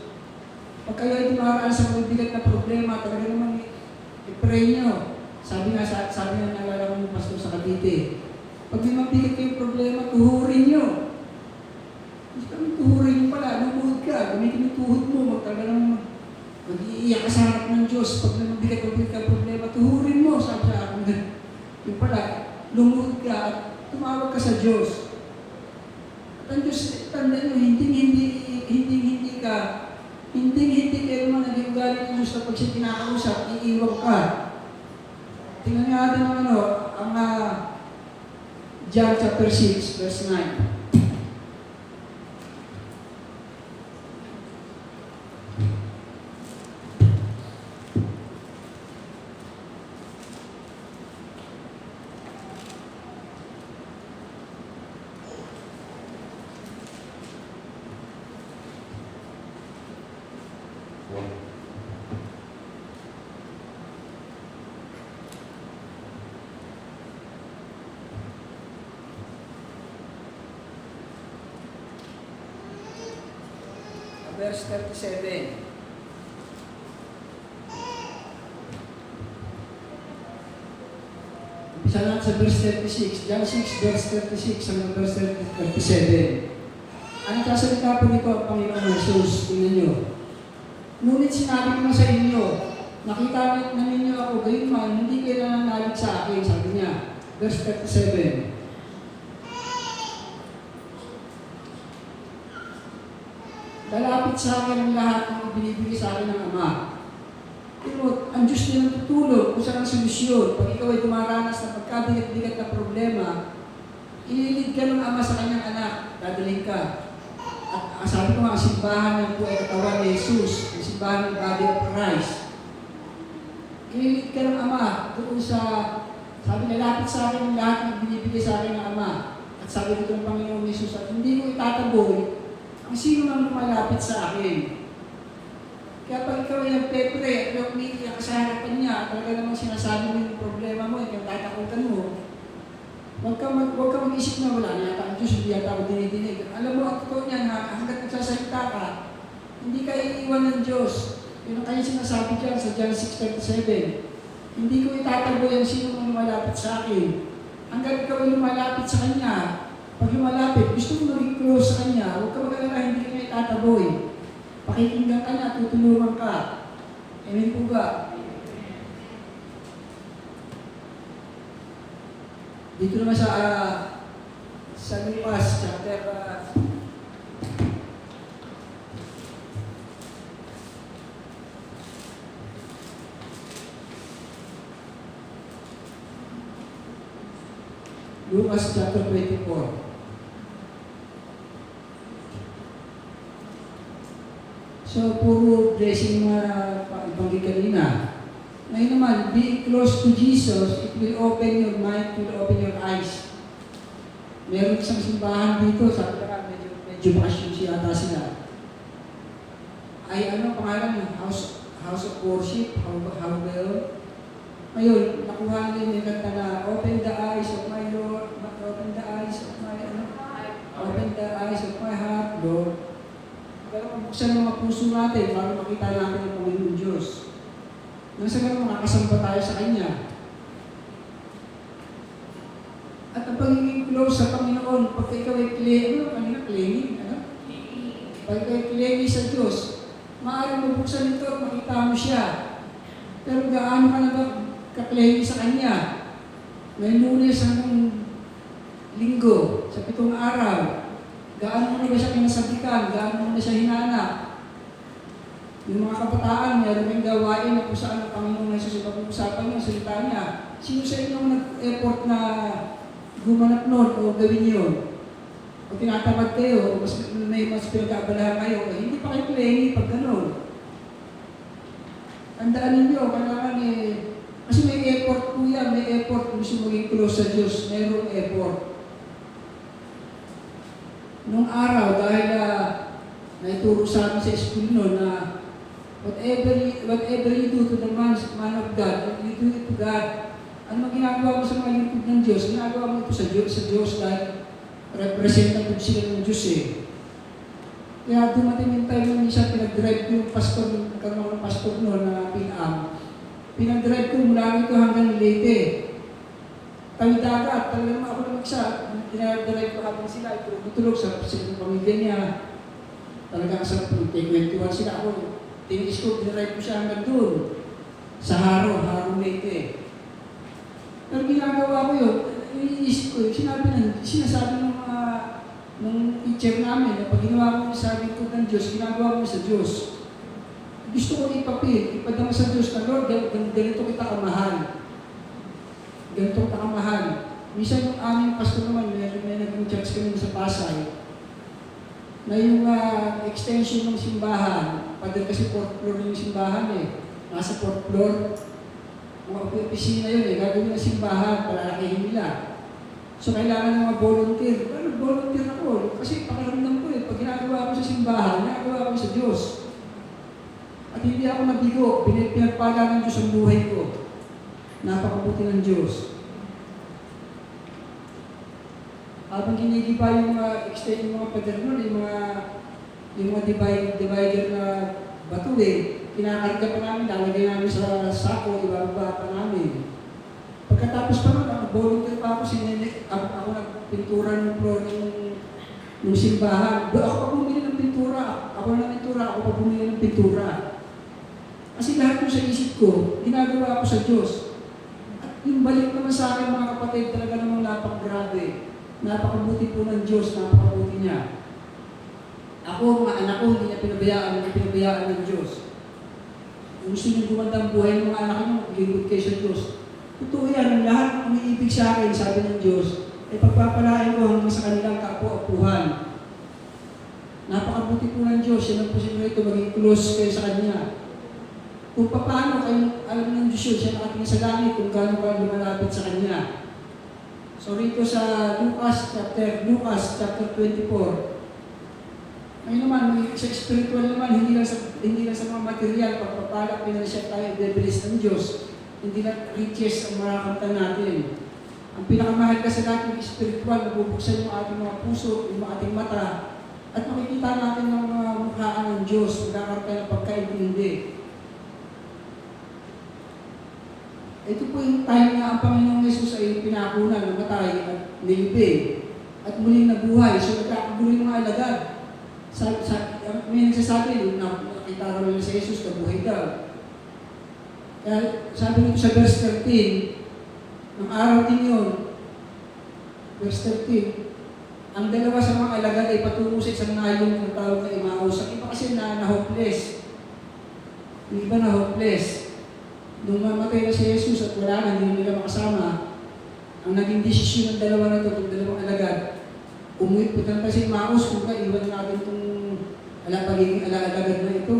Pag kayo ay tumaraan sa mabibigat na problema, talaga naman i-pray nyo. Sabi nga nalala ko ng pastor sa Cavite, pag may mabigat kayong problema, tuhurin nyo. Hindi kami tuhurin nyo pala, lumuhod ka, gamitin yung tuhod mo, talaga naman mag-iiyak ka sa harap ng Diyos. Pag may mabigat kang problema, tuhurin mo, sabi sa akin. Yung pala, lumuhod ka at tumawag ka sa Diyos. At ang Diyos, tanda nyo, hindi kayo naman naging ugali ng Diyos na pag siya kinakausap, iiwag ka. Tingnan nga natin ang John chapter 6, verse 9. Verse 37. Umpisa natin sa verse 36. John 6, verse 36 hanggang verse 37. Ang kasalita po nito ang Panginoon Jesus. Tingnan nyo. Ngunit sinabi ko na sa inyo, nakita na ninyo ako, gayon man, hindi kayo nananalig sa akin, sabi niya. Verse 37. Lalapit sa akin ang lahat ng binibigay sa akin ng Ama. Pero ang Diyos din ang tutulog kung saan ang solusyon. Pag ikaw ay dumaranas ng pagkabigat-bigat na problema, ililid ka ng Ama sa kanyang anak, dadalhin ka. At sabi ko nga, ang simbahan ng po ay katawan ni Jesus, ang simbahan ng body of Christ. Ililid ka ng Ama doon sa, sabi lalapit sa akin ang lahat ng binibigay sa akin ng Ama. At sabi ko ng Panginoon Jesus, at hindi ko itataboy ang sino nang lumalapit sa akin. Kaya pag ikaw ay nagpepre at ikaw umiiyak sa harapan niya, talaga namang sinasabi mo yung problema mo, yung tatakutan mo, huwag ka mag-isip na wala na yata ang Diyos, hindi yata ako dinidinig. Alam mo, ang totoo niyan, hanggat nagsasalita ka, hindi ka iiwan ng Diyos. Yun ang kanyang sinasabi dyan sa John 6:37. Hindi ko itataboy ang sino nang lumalapit sa akin. Hanggat ikaw ay lumalapit sa Kanya, pag lumalapit, gusto mo maging close sa Kanya, huwag ka mag-alala, hindi ka niya itataboy. Pakikinggan ka niya, tutulungan ka. Amen po ba? Dito naman sa Lucas chapter Lucas chapter 24. So, puro blessing mga ibanggit kanina. Ngayon naman, being close to Jesus, it will open your mind, it will open your eyes. Meron isang simbahan dito, sabi ka, medyo bakasyon yata sila. Ay ano pangalan niya? House of Worship, how well? Ngayon, nakuha nila yung kanta na open the eyes of my Lord, open the eyes of my open the eyes of my heart, Lord. Pero mabuksan ang mga puso natin para makita natin ang Panginoon Diyos. Nasa ganun, makakasamba tayo sa Kanya. At ang pagiging close sa Panginoon, pag ikaw ay claiming, pag ikaw ay claiming sa Diyos, maaaring mabuksan ito at makita mo siya. Pero gaano ka na ba ka-claiming sa Kanya? May Lunes hanggang Linggo, sa 7 araw, gaano mo na ba siya kinasabitan? Gaano mo na siya hinanap? Yung mga kabataan, meron kayong gawain na kung saan ang Panginoon Jesus ipag-uusapan niya, salita niya. Sino sa inyo nag-effort na gumanap nun o gawin yun? O tinatamad kayo, o may mas pinag-aabalahan kayo, hindi pa kayo claiming pag gano'n. Tandaan ninyo, kailangan kasi may effort po yan, may effort kung gusto maging close sa Diyos, mayroong effort. Nung araw, dahil naituro sa amin sa school noon na whatever you do to the man of God, you do it to God. Ano ginagawa mo sa mga lingkod ng Diyos? Ginagawa mo ito sa Diyos dahil representative sila ng Diyos eh. Kaya dumating yung time na minsan pinag-drive ko yung pastor, nagkaroon ng pastor noon na Pinam. Pinag-drive ko mula rito hanggang Leyte. Dagat, talagang ako lang isa, dinadrive ko habang sila, tutulog sa pamilya niya. Talagang sa T21 sila ako. Tinis ko, dinadrive ko siya hanggang doon. Sa Haro Leyte. Pero ginagawa ko yun, iniisip ko, sinasabi ng teacher namin, na pag ginawa mo sa lingkod ng Diyos, ginagawa mo sa Diyos. Gusto ko ipadama sa Diyos na, Lord, ganito kita kamahal. Ganito kita kamahal. Minsan yung aming pastor naman, may nag-church kami sa Pasay, na yung extension ng simbahan, padal kasi 4th floor yung simbahan nasa 4th floor, mga opisina yun gagawin ng simbahan, palalakihin nila. So kailangan ng mga volunteer. Volunteer ako kasi pakiramdam ko pag ginagawa ko sa simbahan, ginagawa ko sa Diyos. At hindi ako nabigo, pinagpala ng Diyos ang buhay ko. Napakabuti ng Diyos. Habang ginigiba yung mga pader nun, yung mga divider na bato kinakarga pa namin, lalagay namin sa sako, ibababa pa namin. Pagkatapos pa nun, volunteer pa ako, ako nagpintura ng floor ng simbahan. Ako pa bumili ng pintura, ako pa bumili ng pintura. Kasi lahat ko sa isip ko, ginagawa ko sa Diyos. At yung balik naman sa akin mga kapatid, talaga namang napakagrabe. Napakabuti po ng Diyos, napakabuti niya. Ako, mga anak ko, hindi pinabayaan ng Diyos. Kung gusto niyo gumanda ang buhay ng mga anak niyo, maglingkod kayo sa Diyos. Totoo yan, ang lahat ng umiibig sa akin, sabi ng Diyos, ay pagpapalain ko hanggang sa kanilang kaapu-apuhan. Napakabuti po ng Diyos, yan ang posible ito, maging close kayo sa Kanya. Kung paano kayo alam ng Diyos yun, siya nakatingin sa langit kung gaano ka lumalapit sa Kanya. So rito sa Lucas chapter 24, ngayon naman, sa spiritual naman, hindi lang sa mga material, pagpapalak, pinasya tayo, debilis ng Diyos. Hindi lang riches ang marakamtan natin. Ang pinakamahal kasi natin spiritual, mabubuksan yung ating mga puso, yung ating mata, at makikita natin ng mga mukhaan ng Diyos, magkakaroon tayo ng pagkaintindi. Ito po yung time na ang Panginoong Jesus ay pinakunan, namatay at nilibing, at muling nabuhay. So nagkakagulo yung mga alagad. May nagsasabi, nakita ka nila sa Jesus, nabuhay daw. Kaya sabi nito sa verse 13, ng araw din yun, verse 13, ang dalawa sa mga alagad ay patungo sa isang nayon ng tawag na Emmaus. Ang iba kasi na hopeless. Yung iba na hopeless. Nung mamatay na si Jesus at wala na, hindi nila makasama, Ang naging desisyon ng dalawa na ito, itong dalawang alagad, umuwi, punta na tayo sa Emmaus, kung ka, iwan natin itong pagiging alagad na ito.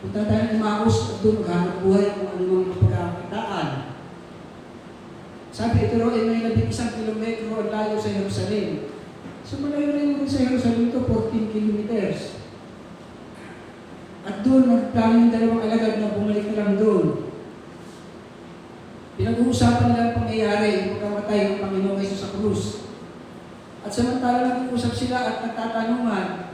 Punta tayo ng Emmaus at doon maghanap buhay kung ano mga pagkakakitaan. Sabi, ito raw ay may 11 kilometro ang layo sa Jerusalem. So malayo rin sa Jerusalem ito, 14 kilometers. At doon, nagplano yung dalawang alagad na bumalik na lang doon. Pinag-uusapan nila ang pangyayari, yung pagkamatay ng Panginoong Hesus sa krus. At samantala nag-uusap sila at nagtatanungan,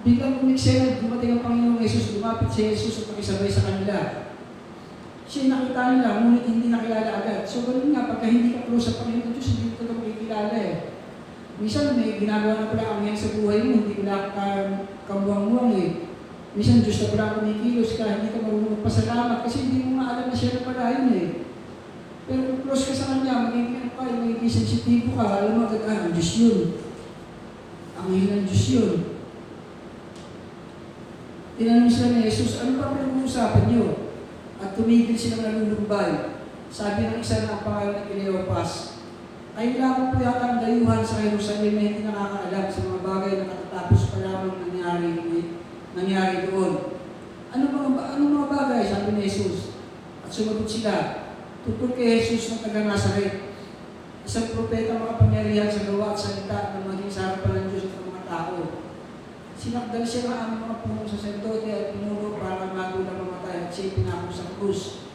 biglang umiksena, dumating ang Panginoong Hesus, lumapit si Jesus at nakisabay sa kanila. Siya nakita nila, ngunit hindi nakilala agad. So ganun nga, pagka hindi ka close sa Panginoon Diyos, hindi ka makikilala eh. Minsan may ginagawa na pala ang yan sa buhay mo, hindi ka kamuang-muang eh. Minsan Diyos na pala kumikilos ka, hindi ka marunong magpasalamat kasi hindi mo nga alam na siya na pala yun eh. Pero kung close ka sa Kanya, magiging sensitibo ka, alam mo agad, ang Diyos yun. Ang hilang Diyos yun. Tinanong sila ni Jesus, ano ba pinag-uusapan niyo? At tumigil silang nalulumbay. Sabi ng isa na ang pangalan ng Cleopas, ay lamang po yata ang dayuhan sa Jerusalem na hindi nakakaalam sa mga bagay na katatapos pa lamang nangyari doon. Ano mga bagay? Sabi ni Jesus. At sumagot sila, tungkol kay Jesus ng taga Nazaret, isang propeta makapangyarihan sa gawa at salita ng maging sa harapan ng Diyos at ng mga tao. Sinakdal siya ng aming mga punong saserdote at pinuno para magulang mamatay at siya pinako sa krus.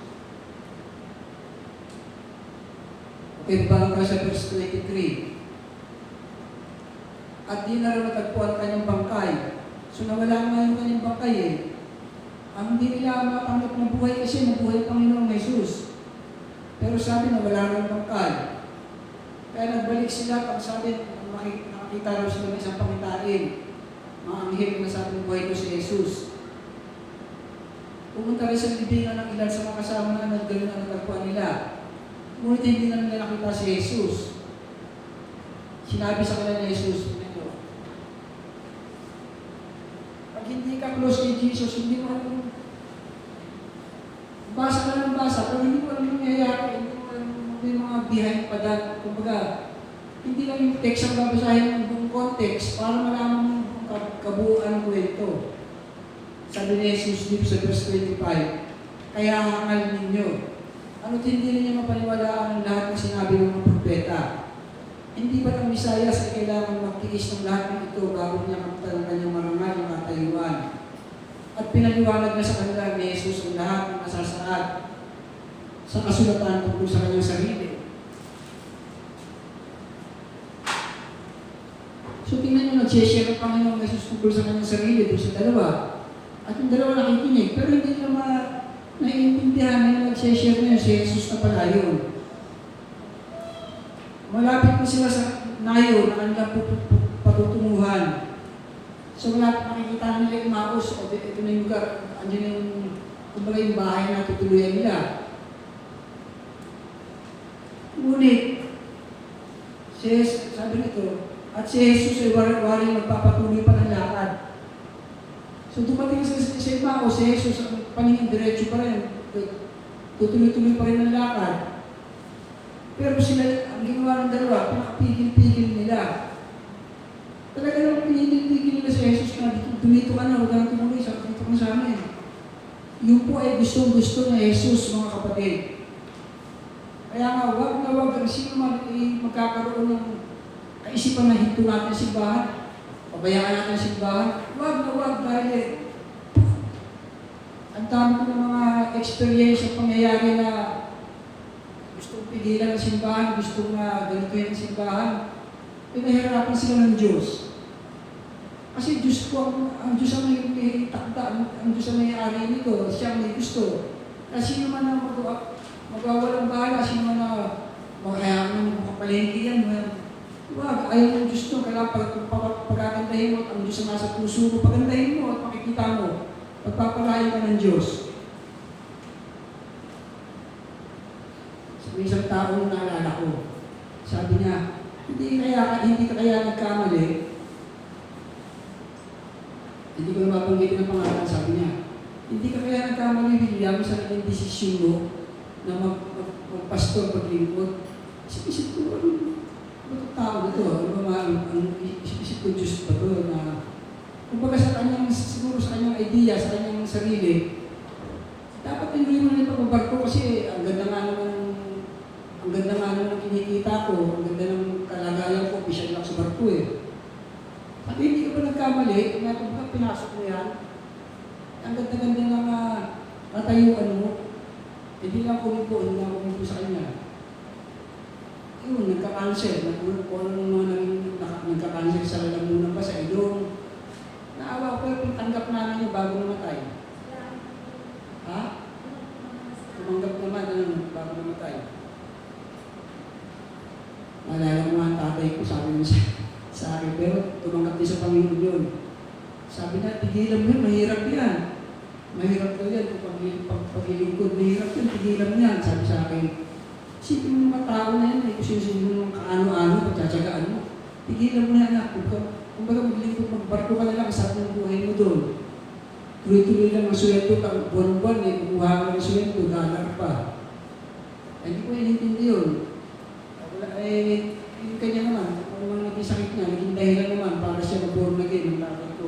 Okay, balik ka sa verse 23. At di na rin natagpuan kanyang bangkay. So nawala nga yung kanyang bangkay eh. Ang hindi nila matanggap ng buhay kasi nabuhay ang Panginoong Hesus. Pero sabi na wala rin bangkay. Kaya nagbalik sila pag sabi, nakakita raw sila ng isang pangitain. Mga anghel na sabing buhay ko si Jesus. Pumunta rin sa libingan ng ilan sa mga kasama na nagdalo na natagpuan nila. Ngunit hindi na nila nakita si Jesus. Sinabi sa kanila ni Jesus, pag hindi ka close kay Jesus, hindi mo alam, basa ka ng basa, pero hindi mo alam yung nangyayari, hindi mo alam yung mga behind pa dahil. Kumbaga, hindi lang yung text ang babasahin ng buong context para malaman mo kabuuan ko ito. Sabi ni Jesus dito sa verse 25, kaya hangal ninyo. Ano't hindi ninyo mapaniwalaan ang lahat ng sinabi ng mga propeta. Hindi ba ang Misayas ay kailangan magtiis ng lahat ng ito bago niya kapitan ng kanyang marangal ng katayuan? At pinaliwanag na sa kanila ni Jesus ang lahat ng nasasaad sa kasulatan tungkol sa kanyang sarili. So tingnan nyo, nag-share ang Panginoong Jesus tungkol sa kanyang sarili doon sa dalawa. At yung dalawa nakikinig, pero hindi nila naiintindihan na nag-share na yun si Jesus na pala yun. Malapit na sila sa nayo na kanilang patutunguhan. So malapit nakikita nila yung Emmaus, o ito na yung lugar, andyan yung, kumbaga yung bahay na tutuluyan nila. Ngunit, sabi nito, at si Jesus ay wari magpapatuloy pa ng lakad. So dumating sa Emmaus, si Jesus ang paningin diretso pa rin, tutuloy-tuloy pa rin ng lakad. Pero sila, ang ginawa ng dalawa, pinakapigil-pigil nila. Talaga naman pinigil-pigil nila si Jesus na dumito ka na, huwag kang tumuloy, dito ka sa amin. Yun po ay gustong-gusto na Jesus, mga kapatid. Kaya nga, huwag na huwag ang sino man magkakaroon ng kaisipan na hinto natin ang simbahan, pabayaan natin ang simbahan, huwag na huwag dahil ang dami ko ng mga experience at pangyayari na gustong pigilan ang simbahan, gustong ganituin ang simbahan, pinahirapan sila ng Diyos. Kasi Diyos po, ang Diyos ang may takda, ang Diyos ang may-ari nito, siya ang may gusto. Kasi sino man ang magwawalang bahala, sino man na makayaan ng makapalengke yan, huwag, ayaw ng Diyos nyo, kailangan pagkakandahin mo at ang Diyos ang nasa puso mo, pagandahin mo at makikita mo, pagpapalayo ka ng Diyos. May isang tao na naalala ko, sabi niya, hindi ka kaya nagkamali, hindi ko na mapanggitin ang pangalan, sabi niya, hindi ka kaya nagkamali, William, sa naging desisyon mo na magpastor, paglingkod. Isip-isip ko, ano itong tao na to? Ano ba ang isip-isip ko, Diyos ba to na kumbaga sa kanyang, siguro sa kanyang idea, sa kanyang sarili, dapat hindi mo na ipagbabarko kasi ang ganda nga naman ng kinikita ko, ang ganda ng kalagayan ko, opisyal lang sa barko eh. At hindi ka ba nagkamali, na kumbaga pinasok mo yan, ang ganda-ganda ng katayuan mo, hindi lang kumipo sa kanya. Yun, nagka-cancel, kung ano mga nagka-cancel sa lalamunan pa sa ilong. Naawa ko yung tanggap namin yung bago namatay. Ha? Tumanggap naman bago namatay. Naalala ko nga ang tatay ko, sabi niya sa akin, pero tumanggap din sa Panginoon yun. Sabi na, tigilan mo yun, mahirap yan. Mahirap daw yan, kung paglilingkod, mahirap yan, tigilan mo yan, sabi sa akin. Sipin mo mga tao na yan, kung sino mo ng kaano-ano, pagtsatsagaan mo. Tigilan mo na anak, kumbaga maglingkod, magbarko ka na lang, sa ng buhay mo doon. Tuloy-tuloy lang ang sweldo, buwan-buwan kukuha ka ng sweldo, dollar pa. Hindi ko inintindi yun. Yung kanya naman, kung naman naging sakit niya, naging dahilan naman para siya mag-born again, ang lakad ko.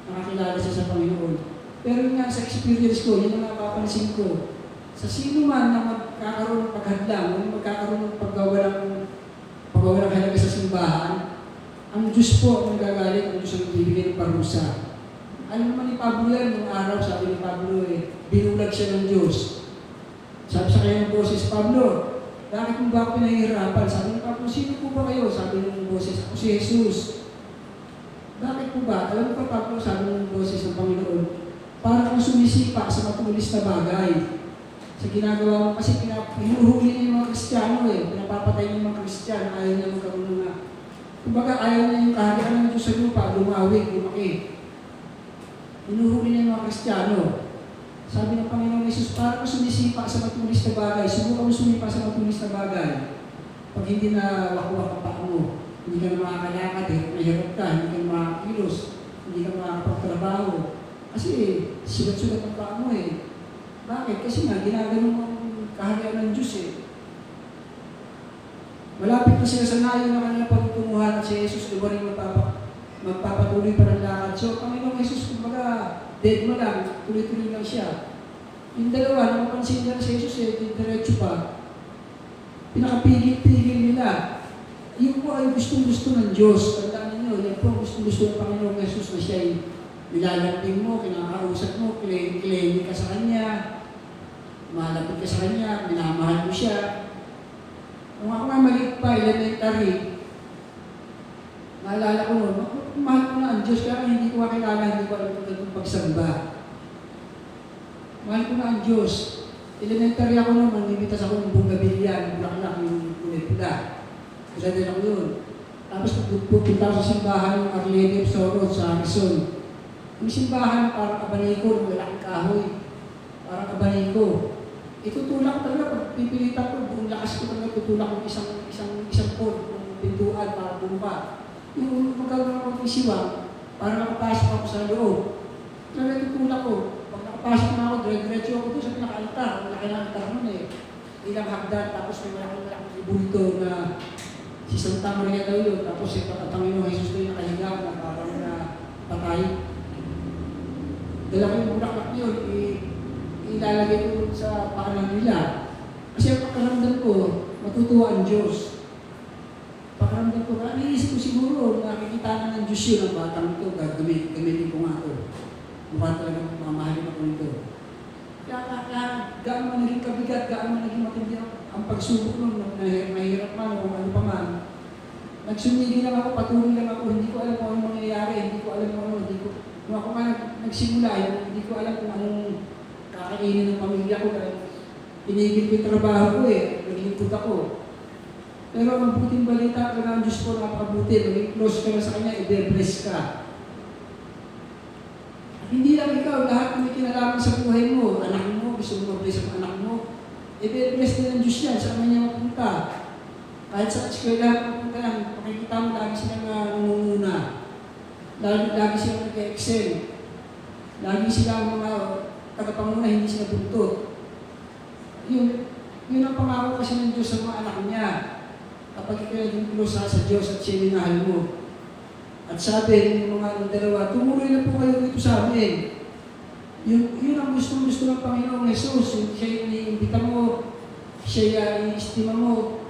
Nakakilala siya sa Panginoon. Pero yun nga, sa experience ko, yun ang napapansin ko. Sa sino man na magkakaroon ng paghadlang, o magkakaroon ng pagwawalang halaga sa simbahan, ang Diyos po ang nagagalit, ang Diyos ang nagbibigay ng parusa. Alam naman ni Pablo yan, nung araw, sabi ni Pablo binulag siya ng Diyos. Sabi sa kanya ng boses, Pablo, bakit mo ba ako pinahihirapan? Sabi ni Pablo, sino po ba kayo? Sabi ng boses, ako si Jesus. Bakit po ba? Alam ko Pablo, sabi ng boses ng Panginoon, para kang sumisipa sa matulis na bagay. Sa ginagawa mo, kasi pinuhuli niya yung mga Kristiyano pinapapatay niya yung mga Kristiyano, ayaw niya magkaroon ng kumbaga ayaw niya yung kaharian ng Diyos sa lupa, lumawig, lumaki. Pinuhuli niya yung mga Kristiyano. Sabi ng Panginoon Jesus, para kang sumisipa sa matulis na bagay, subukan mo sumipa sa matulis na bagay. Pag hindi na wakuha ka pa mo, hindi ka na makakalakad, mahirap ka, hindi ka na makakilos, hindi ka makakapagtrabaho. Kasi sulat-sulat ang paa mo Bakit? Kasi nga, ginagano mo ang kaharian ng Diyos Malapit na sila sa nayo na kanilang pagtutunguhan at si Jesus diba rin magpapatuloy pa ng lakad. So, Panginoong Jesus, kumbaga, dead mo lang, tuloy-tuloy lang siya. Yung dalawa, napapansin nila si Jesus diretso pa. Pinakapigil-pigil nila. Yun po ay gustong-gusto ng Diyos. Tandaan ninyo, yan po ang gustong-gusto ng Panginoong Jesus na siya nilalambing mo, kinakausap mo, claiming ka sa Kanya, malapit ka sa Kanya, minamahal mo siya. Kung ako nga maliit pa, elementary, naalala ko noon, mahal ko na ang Diyos, kaya hindi ko makilala, hindi ko alam kung itong pagsamba. Mahal ko na ang Diyos. Elementary ako noon, manimitas ako ng bunggabilyan, bulaklak yung pula. Kasi din ako yun. Tapos pupunta ako sa simbahan ng Our Lady of Sorrows sa Arizona. Yung simbahan parang abaniko, ng malaking kahoy. Parang abaniko. Itutulak talaga, pag pipilitan ko, buong lakas ko talaga tutulak ko isang pod, kung pintuan para bumpa. Yung magkaroon ako ng isiwang, para nakapasok ako sa loob. Talaga tutulak ko. Pag nakapasok na ako, dire-diretso ako doon sa pinaka-altar. Ang laki ng altar nun Ilang hagdan, tapos may malaking ibulto na si Santa Maria daw yun. Tapos si Panginoong Jesus doon nakahiga na parang na patay. Dala ko yung bulaklak yun, ilalagay ko sa pakanan nila. Kasi ang pakaramdam ko, matutuwa ang Diyos. Pakaramdam ko, iniisip ko siguro, nakikita na ng Diyos yun ang batang ito, gamitin ko nga ito. Mukha talaga mamahalin ako nito. Kaya gaano man naging kabigat, gaano man naging matindi ang pagsubok nun, mahirap man, kung ano pa man. Nagsumigil lang ako, patuloy lang ako, hindi ko alam kung anong mangyayari, hindi ko alam kung ano, kung ako nga nagsimula, hindi ko alam kung anong kakainin ng pamilya ko dahil pinigil ko yung trabaho ko naglingkod ako. Pero ang mabuting balita ko ng Diyos ko, napakabuti, maging close ka na sa Kanya, i-bless ka. At hindi lang ikaw, lahat na may kinalaman sa buhay mo, anak mo, gusto mo mag-bless ang anak mo, i-bless din ng Diyos yan, saan man niya mapunta. Kahit sa eskwela mapunta lang, makikita mo lagi silang nangunguna. Lagi silang nag-excel. Lagi silang mga tagapanguna, hindi sila buntot. Yun ang pangako kasi ng Diyos sa mga anak niya. kapag ikaw naging close sa Diyos at siya minahal mo. At sabi ng mga dalawa, tumuloy na po kayo dito sa amin. Yun ang gusto ng Panginoong Jesus. Yung siya iniimbita mo, siya iniistima mo.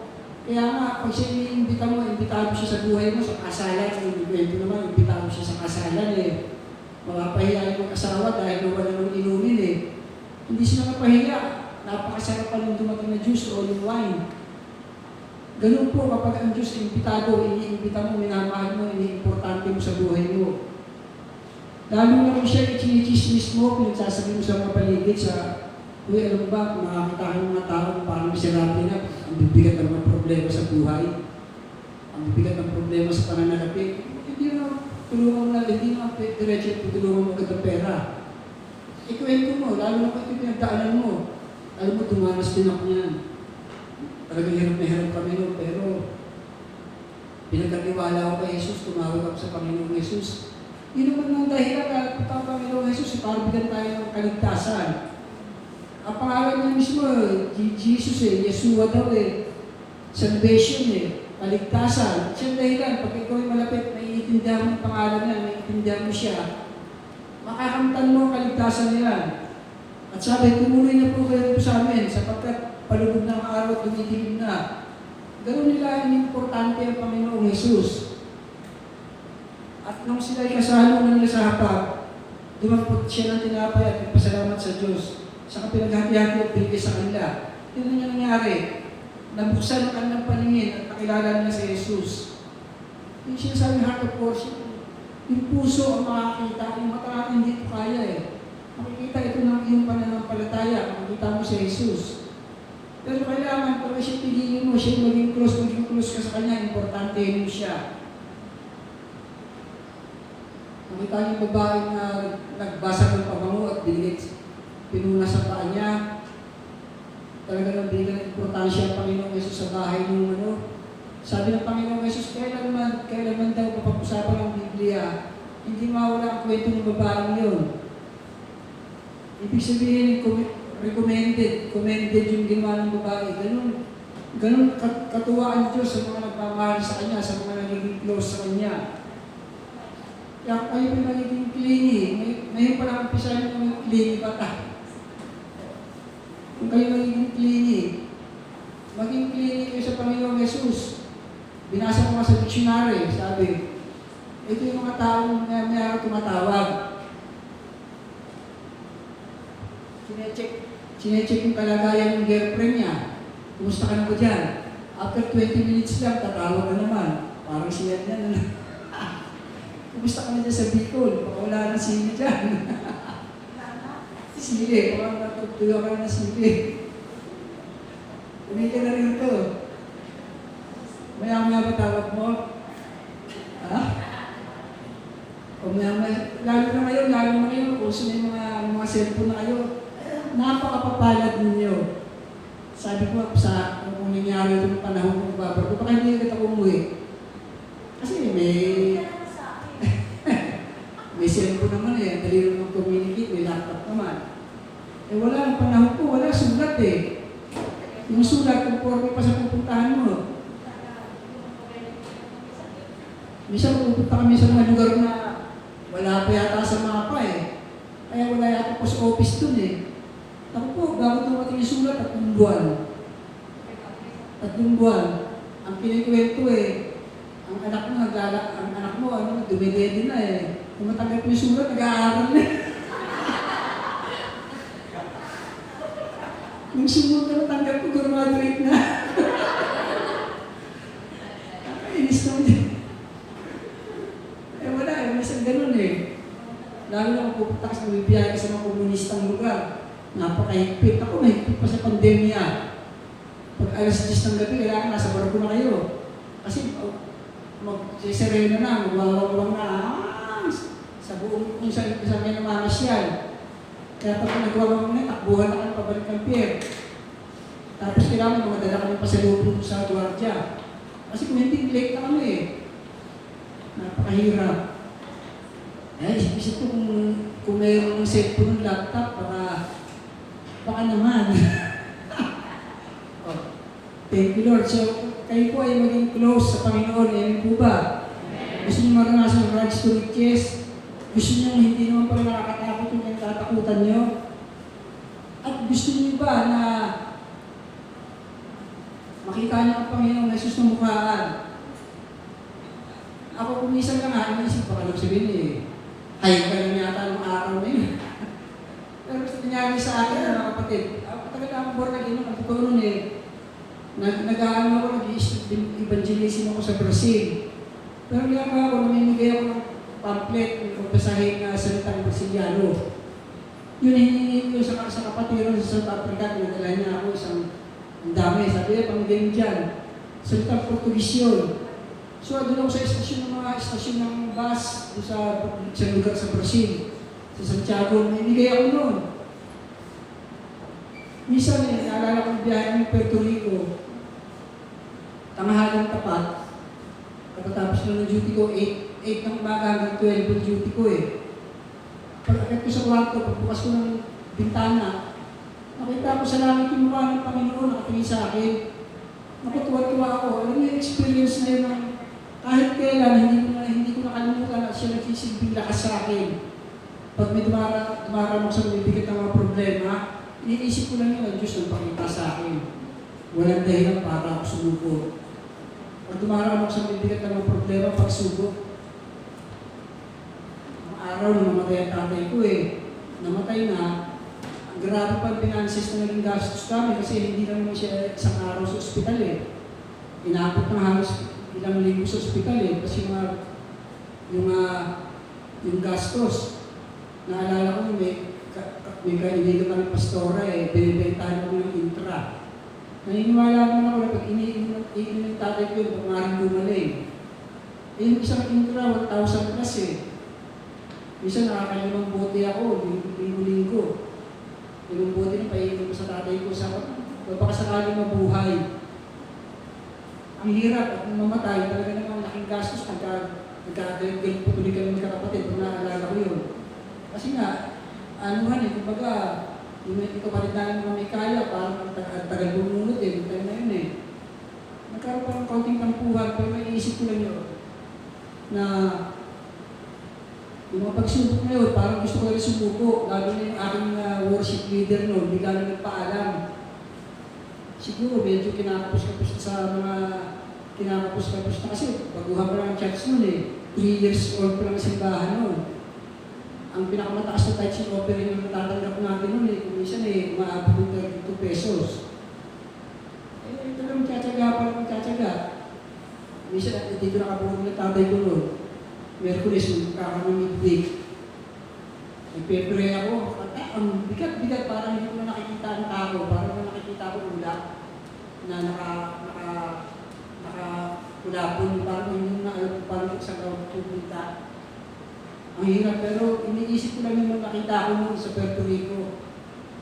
Kaya nga, pag siya iniimbita mo, imbitahan mo siya sa buhay mo, sa kasalan. Yung kwento naman, imbitahan mo siya sa kasalan eh. Mapapahiya yung mag-asawa dahil wala nang inumin eh. Hindi sila mapahiya. Napakasarap pa nung dumating na juice o yung wine. Ganun po kapag ang Diyos imbitado, iniimbita mo, minamahal mo, iniimportante mo sa buhay mo. Lalo na kung siya ichinichismis mo, pinagsasabi mo sa mga paligid sa, uy, alam ba, kung makakita ka ng mga tao parang miserable na, ang bibigat ng mga problema sa buhay, ang bibigat ng problema sa pananalapi, hindi na tulungan mo na, hindi na diretso tutulungan mo agad ng pera. Ikuwento mo, lalo na kung ito pinagdaanan mo, alam mo, tumanas din ako yan. Talagang hirap na hirap kami nun, pero pinagkatiwala ko kay Jesus, tumawag ako sa Panginoong Jesus. Yun naman ang dahilan na punta ang Panginoong Jesus, para bigyan tayo ng kaligtasan. Ang pangalan niya mismo, Jesus Yeshua daw salvation kaligtasan. Siya dahilan, pag ikaw ay malapit, maiintindihan mo ang pangalan niya, maiintindihan mo siya, makakamtan mo ang kaligtasan niya. At sabi, tumuloy na po kayo sa amin, sapagkat palubog ng araw at dumidilim na. Ganun nila importante ang Panginoong Jesus. At nung sila ay kasalo nila sa hapag, dumampot siya ng tinapay at nagpasalamat sa Diyos. Saka pinaghati-hati at binigay sa kanila. Yun na nangyari. Nabuksan ang kanilang paningin at nakilala nila si Jesus. Yung sinasabi heart of worship, yung puso ang makakita, yung mata hindi ito kaya Makikita ito ng iyong pananampalataya, makikita mo si Jesus. Pero kailangan, para siya piliin mo, siya maging close ka sa Kanya, importante mo siya. Makita niyo yung babae na nagbasa ng pabango at pinuna sa paa niya. Talaga nang bigyan ng importansya ang Panginoong Jesus sa bahay ng Sabi ng Panginoong Jesus, kailanman daw papag-usapan ng Biblia, hindi mawala ang kwento ng babaeng yun. Ibig sabihin, commended yung ginawa ng babae. Ganun katuwa ang Diyos sa mga nagmamahal sa Kanya, sa mga nagiging close sa Kanya. Kaya kayo pa nagiging clingy. Ngayon pa lang umpisa nyo ng clingy bata. Kung kayo nagiging clingy, maging clingy kayo sa Panginoong Jesus. Binasa ko nga sa dictionary, sabi, ito yung mga taong may tumatawag. Sinecheck yung kalagayan ng girlfriend niya. Kumusta ka na ba dyan? After 20 minutes lang, tatawag na naman. Parang siya na. Kumusta ka na dyan sa Bicol? Baka wala na sili dyan. Sili, baka natutulog ka na sili. Umika na rin ito. Maya-maya ba tawag mo? Ha? O maya-maya, lalo na ngayon, uso na yung mga cellphone na kayo. Napakapapalad ninyo. Sabi ko sa kung nangyari itong panahon kong babago, baka hindi agad ako umuwi. Kasi may cellphone naman dali naman communicate, may laptop naman. Wala ang panahon ko, wala sulat Yung sulat, conforme pa sa pupuntahan mo. Minsan pupunta kami sa mga lugar na wala pa yata sa mapa Kaya wala yata post office dun Ako po, bago dumating yung sulat, 3 buwan. 3 buwan. Ang kinikwento ang anak mo, dumidedi na Kung matanggap yung sulat, nag-aaral na. Yung sumunod na matanggap ko, graduate na. Nakainis naman din. Wala minsan ganun Lalo na kung pupunta ka sa bibiyahe sa mga komunistang lugar. Napakahigpit. Ako, mahigpit pa sa pandemya. Pag alas 10 ng gabi, kailangan nasa barko na kayo. Kasi mag-serena na, magwawawang na, sa buong kung saan may namamasyal. Kaya pag nagwawang na, takbuhan na kayo pabalik ng pier. Tapos kailangan mamadala kami pa sa loob sa gwardiya. Kasi kung hindi, late na kami Napakahirap. Isip ko kung mayroon ng cellphone ng laptop, baka naman. Thank you, Lord. So, kayo po ay maging close sa Panginoon. Amen po ba? Gusto niyo maranasan ang rags to riches? Gusto niyo hindi naman pa nakakatakot yung tatakutan niyo? At gusto niyo ba na makita niyo ang Panginoon na Jesus na mukhaan? Ako kumisan ka nga, inisip pa ka sabihin eh, hay ka lang yata ng araw na yun. Pero gusto nangyari sa akin, mga kapatid, ako talaga akong born again, ang totoo nun eh, nag-aano ako, nag-evangelism ako sa Brazil. Pero ginagawa ko, namimigay ako ng pamphlet, ng basahin na salitang Brasiliano. Yun, hiningi ko sa kapatiran sa South Africa, pinadala niya ako ang dami. Sabi niya, pamigay mo dyan. Salitang Portugis yun. So, doon ako sa istasyon ng bus sa lugar sa Brazil, sa Santiago, namimigay ako noon. Minsan naalala ko yung biyahe ng Puerto Rico, tangahalang tapat, pagkatapos na ng duty ko, 8 ng umaga hanggang 12 yung duty ko eh. Pag-akit ko sa kwarto, pagbukas ko ng bintana, nakita ko sa langit yung mukha ng Panginoon, nakatingin sa akin. Nakutuwa-tuwa ako. Alam mo yung experience na yun ng kahit kailan, hindi ko nakalimutan at siya nagsisilbing lakas sa akin. Pag may dumarang sa mabibigat ng mga problema, iniisip ko lang yun, ang Diyos nagpakita sa akin. Walang dahilan para ako sumuko. Pag dumarang sa mabibigat ng mga problema, pagsubok. Ang araw na namatay ang tatay ko eh. Namatay na. Ang grabe pa ang finances na naging gastos kami kasi hindi lang naman siya isang araw sa ospital eh. Inabot ng halos ilang linggo sa ospital eh. Kasi yung gastos. Naalala ko may kaibigan kami pastora eh, binibentahan ko ng intra. Naniniwala naman ako na pag iniinom ng tatay ko yun, pag maaaring gumaling. Eh yung isang intra, 1,000 plus eh. Minsan nakakalimang bote ako, linggo-linggo. Yung bote na paiinom ko sa tatay ko sa baka sakaling mabuhay. Ang hirap at mamatay, talaga naman laking gastos nagkagaling po tuloy kami magkakapatid pag naalala ko yun. Kasi nga, kumbaga, yung ikapalit na ng may kaya, parang tagal bumunod eh, yung time na yun eh. Nagkaroon pa ng kaunting tampuhan, pero may iisip ko lang yun, na yung mga pagsubok na yun, parang gusto ko rin sumuko, lalo na yung aking worship leader noon, hindi ka na nagpaalam. Siguro medyo kinakapos-kapos sa mga kinakapos-kapos na kasi baguhan pa lang ang church noon eh, 3 years old pa lang simbahan noon. Ang pinakamataas na tithes and offering na natatanggap natin noon eh, kung minsan eh, umaabot ng 32 pesos. Eh, ito lang magtsatsaga. Minsan, dito nakabuhog ng tatay ko noon. Merkulis, magkakaroon ng midweek. Nagpe-pray ako, ang bigat-bigat, parang hindi ko na nakikita ang tao, parang nakikita ko ulap na nakakulapon, parang hindi na alam kung paano sa gawang pupunta. Ang hirap, pero iniisip ko lang yung nakita ko noon sa Puerto Rico.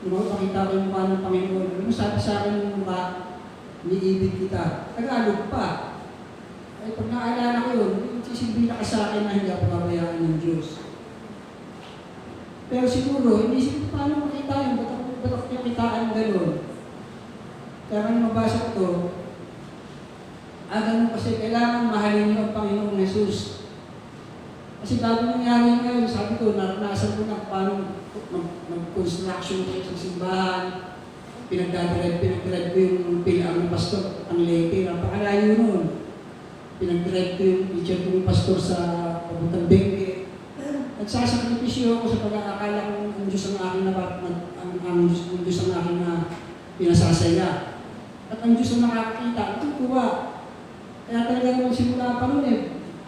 Nung makita ko yung mukha ng Panginoon. Ano sabi sa akin yung mukha, iniibig kita. Tagalog pa. Ay pag naalala ko yun, sisilbi na ka sa akin na hindi ako pabayaan ng Diyos. Pero siguro, iniisip ko paano makita yun, ba't ako kikitaan gano'n? Kaya nang mabasa ko ito, ganun kasi kailangan mahalin niyo ang Panginoong Jesus. Kasi bago nangyari ngayon, sabi ko, naranasan ko na paano mag-construction ko sa simbahan, pinag-drive ko yung pilar ng pastor, ang late, napakalayo noon. Pinag-drive ko yung teacher ko yung pastor sa pabuntang Bengue. Nagsasakripisyo ako sa pag-aakala kong ang Diyos ang aking ang Diyos ang aking pinasasaya. At ang Diyos ang nakakakita, ito kuha. Kaya talaga naman simula pa noon eh,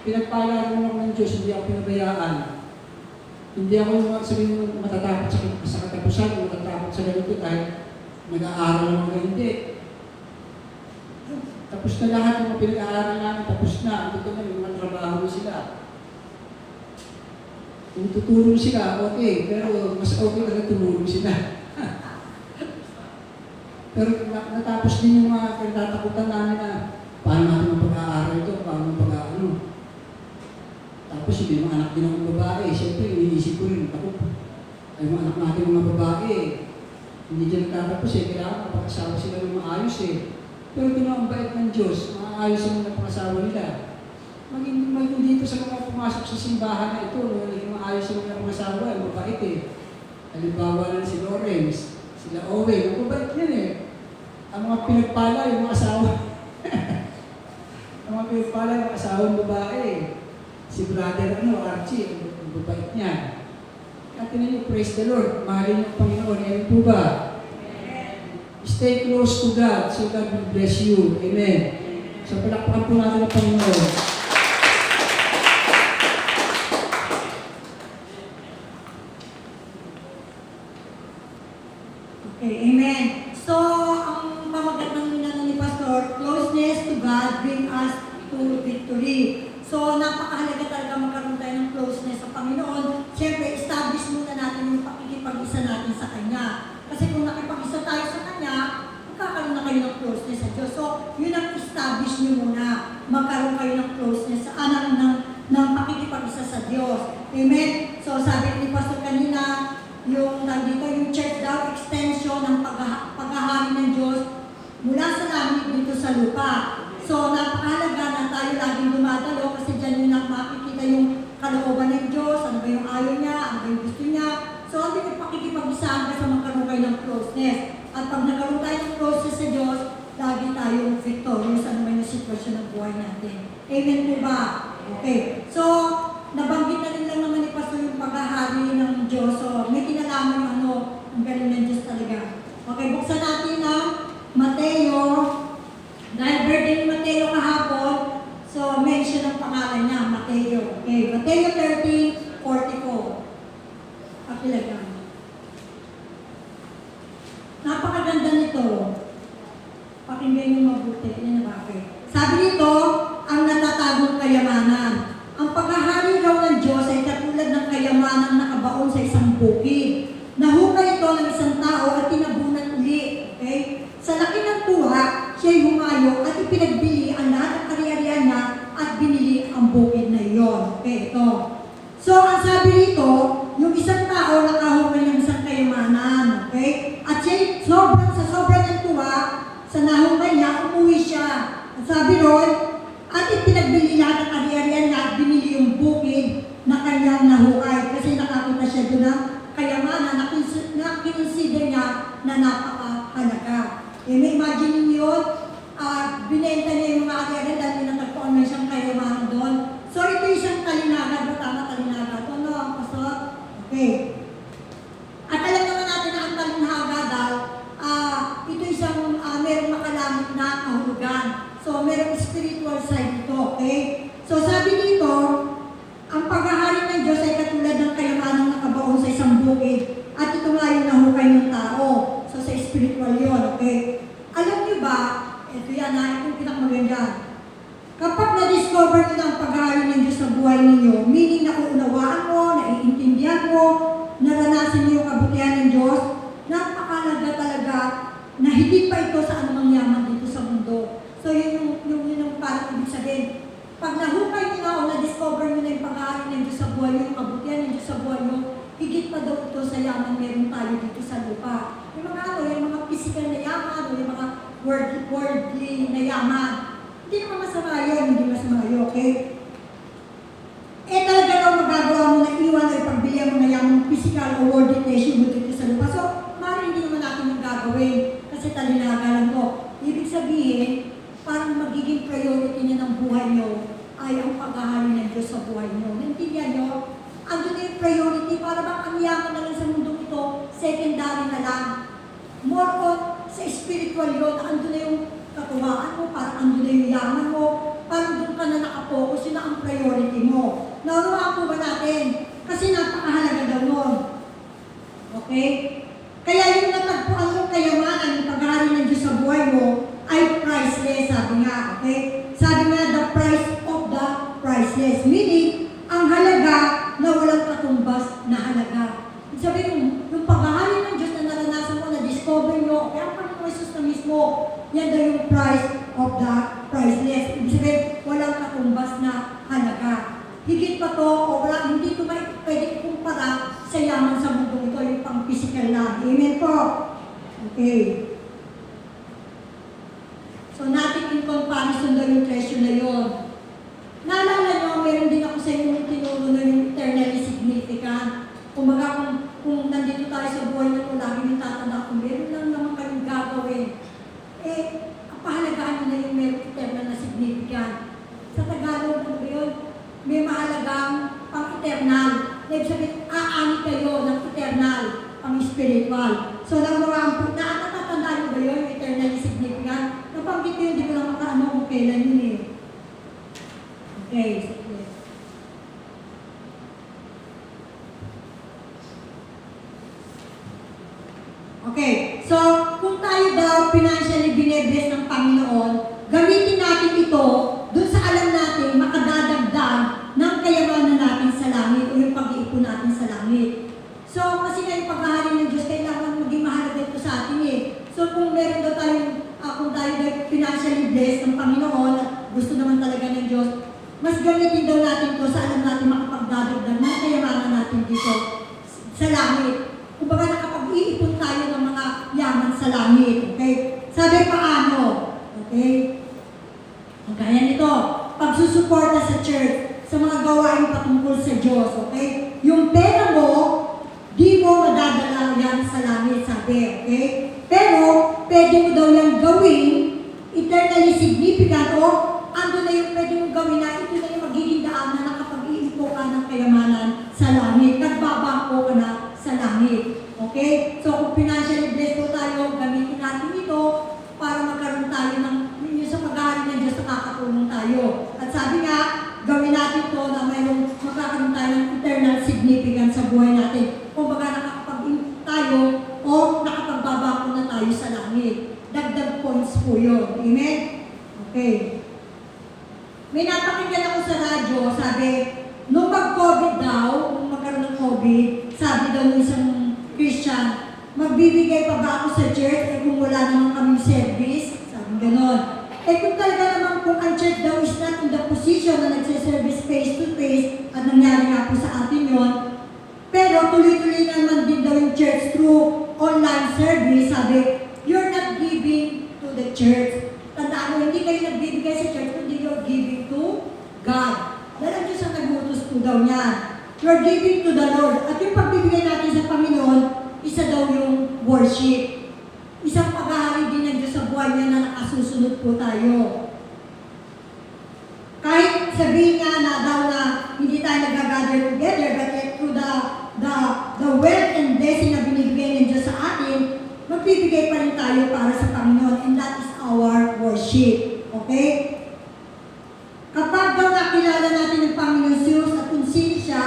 pinagpala rin ako ng Diyos, hindi ako pinabayaan. Hindi ako sabihin mo matatakot sa katapusan, matatakot sa ganito dahil nag-aaral ng mga hindi. Tapos na lahat ng mga pinag-aaral namin, tapos na. Ito na, yung mga trabaho na sila. Kung tutulong sila, okay. Pero mas okay na tumulong sila. Pero natapos din yung mga kinatatakutan namin na paano natin ang pag-aaral ito, paano ang pag-aano. Tapos yung mga anak din ng babae, siyempre iniisip ko rin, ako, ay mga anak natin mga babae, hindi dyan nagtatapos eh, kailangan kapag-asawa sila ng maayos eh. Pero ito na ang bait ng Diyos, maayos ang mga pangasawa nila. Maging dito sa mga pumasok sa simbahan na ito, naging maayos ang mga pangasawa, mabait eh. Halimbawa na si Lawrence, sila Owen, mabait yan eh. Ang mga pinagpala, yung mga asawa. Ang mga pinagpala, yung mga asawang babae. Si brother Archie, ang babait niya. At niyo, praise the Lord, mahalin ng Panginoon. Amen po ba? Stay close to God, so God will bless you. Amen. So palakpakan po natin ang Panginoon. Okay, amen. So, ang pamagat ng minano ni Pastor, closeness to God bring us to victory. So, napakahalaga talaga magkaroon tayo ng closeness sa Panginoon. Siyempre, establish muna natin yung pakikipag-isa natin sa Kanya. Kasi kung nakipag-isa tayo sa Kanya, magkakaroon na kayo ng closeness sa Diyos. So, yun ang establish nyo muna. Magkaroon kayo ng closeness sa ng pakikipag-isa sa Diyos. Amen? So, sabi ni Pastor kanina, yung nandito yung church daw, extension ng paghahari ng Diyos mula sa langit dito sa lupa. So, napakahalaga na tayo laging dumadalo kasi dyan yung makikita yung kalooban ng Diyos, ano ba yung ayaw niya, ano ba yung gusto niya. So, ang pakikipag-isaan ka sa magkaroon kayo ng closeness. At pag nagkaroon tayo ng closeness sa Diyos, lagi tayong victorious ano man yung sitwasyon ng buhay natin. Amen po ba? Okay. So, nabanggit na rin lang naman ni Pastor yung paghahari ng Diyos. So, may kinalaman yung ang galing ng Diyos talaga. Okay, buksan natin ang Mateo. Dahil birthday ni Mateo kahapon, so mention ang pangalan niya, Mateo. Okay, Mateo 13:44. Pakilagan. Napakaganda nito. Pakinggan niyo mabuti. Yan na bakit. Sabi nito, ang natatagong kayamanan. Ang paghahari raw ng Diyos ay katulad ng kayamanang nakabaon sa isang bukid. Nahukay ito ng isang tao at tinabunan uli. Okay? Sa laki ng tuwa, siya'y humayo at ipinagbili ang lahat ng ari-arian niya at binili ang bukid na iyon. Okay, ito. So, ang sabi rito, yung isang tao nakahukay ng isang kayamanan. Okay? At siya'y sa sobrang ng tuwa, sa nahukay niya, umuwi siya. At sabi ron, at ipinagbili lahat ng ari-arian niya at binili yung bukid na kanyang nahukay. Kasi nakakunta siya doon ng kayamanan na kinonsider niya na napakahalaga. Imagine niyo yun, binenta niya yung mga ari-arian dahil pinatagpuan na siyang kayamanan doon. So ito isang talinagan, ba tama talinagan? Ano ang pastor? Okay. At alam naman natin na ang talinagan ito isang merong makalamit na kahulugan. So, merong spiritual side ito, okay? So, sabi dito, ang paghahari ng Diyos ay katulad ng kayamanang nakabaon sa isang bukid. At ito nga yung nahukay ng tao. So, sa spiritual yun, okay? Alam niyo ba, ito yan itong pinakamaganda. Kapag na-discover niyo na ang paghahari ng Diyos sa buhay ninyo, meaning nauunawaan mo, naiintindihan mo, naranasan niyo yung kabutihan ng Diyos, napakalaga talaga na higit pa ito sa anumang yaman dito sa mundo. So, yun yung parang ibig sabihin. Pag nahukay nyo na o na-discover nyo na yung pag-aari ng Diyos sa buhay nyo, yung kabutihan ng Diyos sa buhay nyo, higit pa daw ito sa yaman meron tayo dito sa lupa. Yung mga physical na yaman o yung mga worldly na yaman. Hindi naman masama yun, hindi masama yun, okay? Talaga daw magagawa mo na iwan o ipagbili ang mga yaman physical o worldly treasure mo dito sa lupa. So, hindi naman natin yung gagawin kasi talinaga lang to. Ibig sabihin, parang magiging priority niya ng buhay niyo ay ang paghahari ng Diyos sa buhay niyo. Naintindihan niyo? Andun na yung priority, para bang ang yaman na lang sa mundong ito, secondary na lang. More on sa spiritual yun, andun na yung katuwaan mo, parang andun na yung yaman mo, parang doon ka na nakapokus, yun na ang priority mo. Naunawaan po ba natin? Kasi napakahalaga daw nun. Okay? Kaya yung natagpuan mong kayamanan, yung paghahari ng Diyos sa buhay mo, ay priceless, sabi nga, okay? Sabi nga, the price of the priceless. Meaning, ang halaga na walang katumbas na halaga. Sabi yung paghahari ng Diyos na naranasan mo, na-discover nyo, kaya ang Panginoon Jesus na mismo, yan daw yung price of the priceless. Ibig sabihin, walang katumbas na halaga. Higit pa to, o wala, hindi ito pwede kumpara sa yaman sa mundo ito, yung pang-physical na. Amen po? Okay. So, nothing in comparison comparison daw yung treasure na yun. Naalala nyo, meron din ako sa inyo tinuro na yung eternally significant. Kumbaga kung nandito tayo sa buhay na ito, lagi yung tatanda kung meron lang naman kayong gagawin. Ang pahalagahan nyo na yung meron eternal na significant. Sa Tagalog, ano ba yun? May mahalagang pang-eternal. Ibig sabihin, aani kayo ng eternal, pang-spiritual. So, natatandaan nyo ba yun, yung eternally significant? Napanggit ko yun, hindi ko lang makaano kung kailan yun eh. Okay, sige. Okay, so kung tayo daw financially bine-bless ng Panginoon, gamitin natin ito dun sa alam natin makadadagdag ng kayamanan natin sa langit o yung pag-iipon natin sa langit. So, kasi nga yung paghahari ng Diyos, kailangan maging mahalaga ito sa atin eh. So, kung meron daw tayong, kung tayo daw financially blessed ng Panginoon at gusto naman talaga ng Diyos, mas gamitin daw natin ito sa alam natin makapagdadagdag ng kayamanan natin dito sa langit. Kumbaga nakapag-iipon tayo ng mga yaman sa langit. Okay? Sabi paano? Okay? Gaya nito, pagsusuporta sa church, sa mga gawain patungkol sa Diyos. Okay? Yung pera mo, di mo madadala yan sa langit, sabi. Okay? Pero, pwede mo daw yan gawin, eternally significant, o ando na yung pwede mong gawin na ito na yung magiging daan na nakapag-iipo ka ng kayamanan sa langit. Nagbabangko ka na sa langit. Okay? So, kung financially blessed po tayo, gamitin natin ito para magkaroon tayo ng yung sa paghahari ng Diyos na nakakatulong tayo. At sabi nga, gawin natin ito na mayroong magkakaroon tayo ng eternal significance sa buhay natin. Kung baga nakakapag-ipo tayo o nakapagbabangko na tayo sa langit. Dagdag points po yun. Amen? Okay. May napakinggan ako sa radyo, sabi, nung mag-COVID daw, nung magkaroon ng COVID, sabi daw ng isang Christian, magbibigay pa ba ako sa church kung wala naman kaming service? Sabi ganon. Kung talaga naman kung ang church daw is not in the position na nagsiservice face-to-face, at nangyari nga po sa atin yon, pero tuloy-tuloy naman din daw yung church through online service, sabi, you're not giving to the church. Tandaan mo, hindi kayo nagbibigay sa church, kundi you're giving to God. Dahil ang Diyos ang nagbutos po daw niyan. You're giving to the Lord. At yung pagbibigay natin sa Panginoon, isa daw yung worship. Isang paghahari din ng Diyos sa buhay niya na nakasusunod po tayo. Kahit sabihin nga na daw na hindi tayo nag-gather together, but through the wealth and blessing na binibigay ng Diyos sa atin, magbibigay pa rin tayo para sa Panginoon, and that is our worship. Okay? Kapag daw nakilala natin ang Panginoon Diyos at kung sino siya,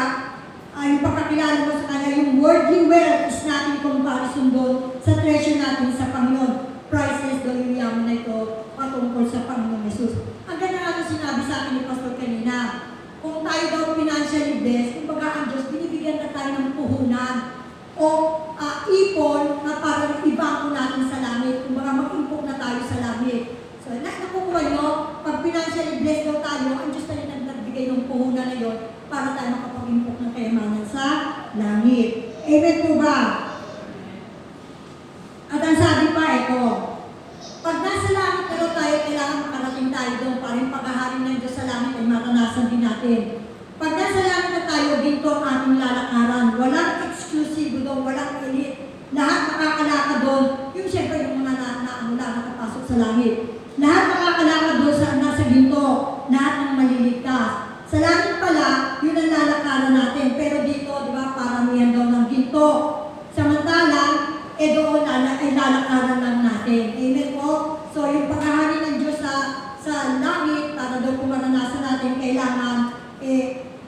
yung pagkakilala mo sa Kanya, yung worldly wealth is natin comparison doon sa treasure natin sa Panginoon. Priceless daw yung yaman na ito patungkol sa Panginoon Jesus. Ang ganda nga ito sinabi sa akin ni Pastor kanina. Kung tayo daw financially blessed, kumbaga ang Diyos, binibigyan na tayo ng puhunan o ipon na para ibangko natin sa langit. Kumbaga mag-impok na tayo sa langit. So, nakukuha nyo, pag financially blessed daw tayo, ang Diyos na rin ang nagbigay ng puhunan na yun para tayo makapag-impok ng kayamanan sa langit. Amen po ba? At ang sabi pa, ito, pag nasa langit na tayo, kailangan makarating tayo doon para yung paghaharing ng Diyos sa langit ay maranasan din natin. Pag nasa langit na tayo, dito ang ating lalakaran. Walang exclusive doon, walang elite. Lahat makakalakad doon. Yung siyempre yung mga nakapasok sa langit. Lahat makakalakad doon sa nasa ginto. Lahat ng maliligtas. Sa langit pala, yun ang lalakaran natin. Pero dito, di ba, paramihan daw ng ginto. Samantalang, doon ay lalakaran lang natin. Amen po? So, yung paghahari ng Diyos sa langit, para daw kung maranasan natin, kailangan,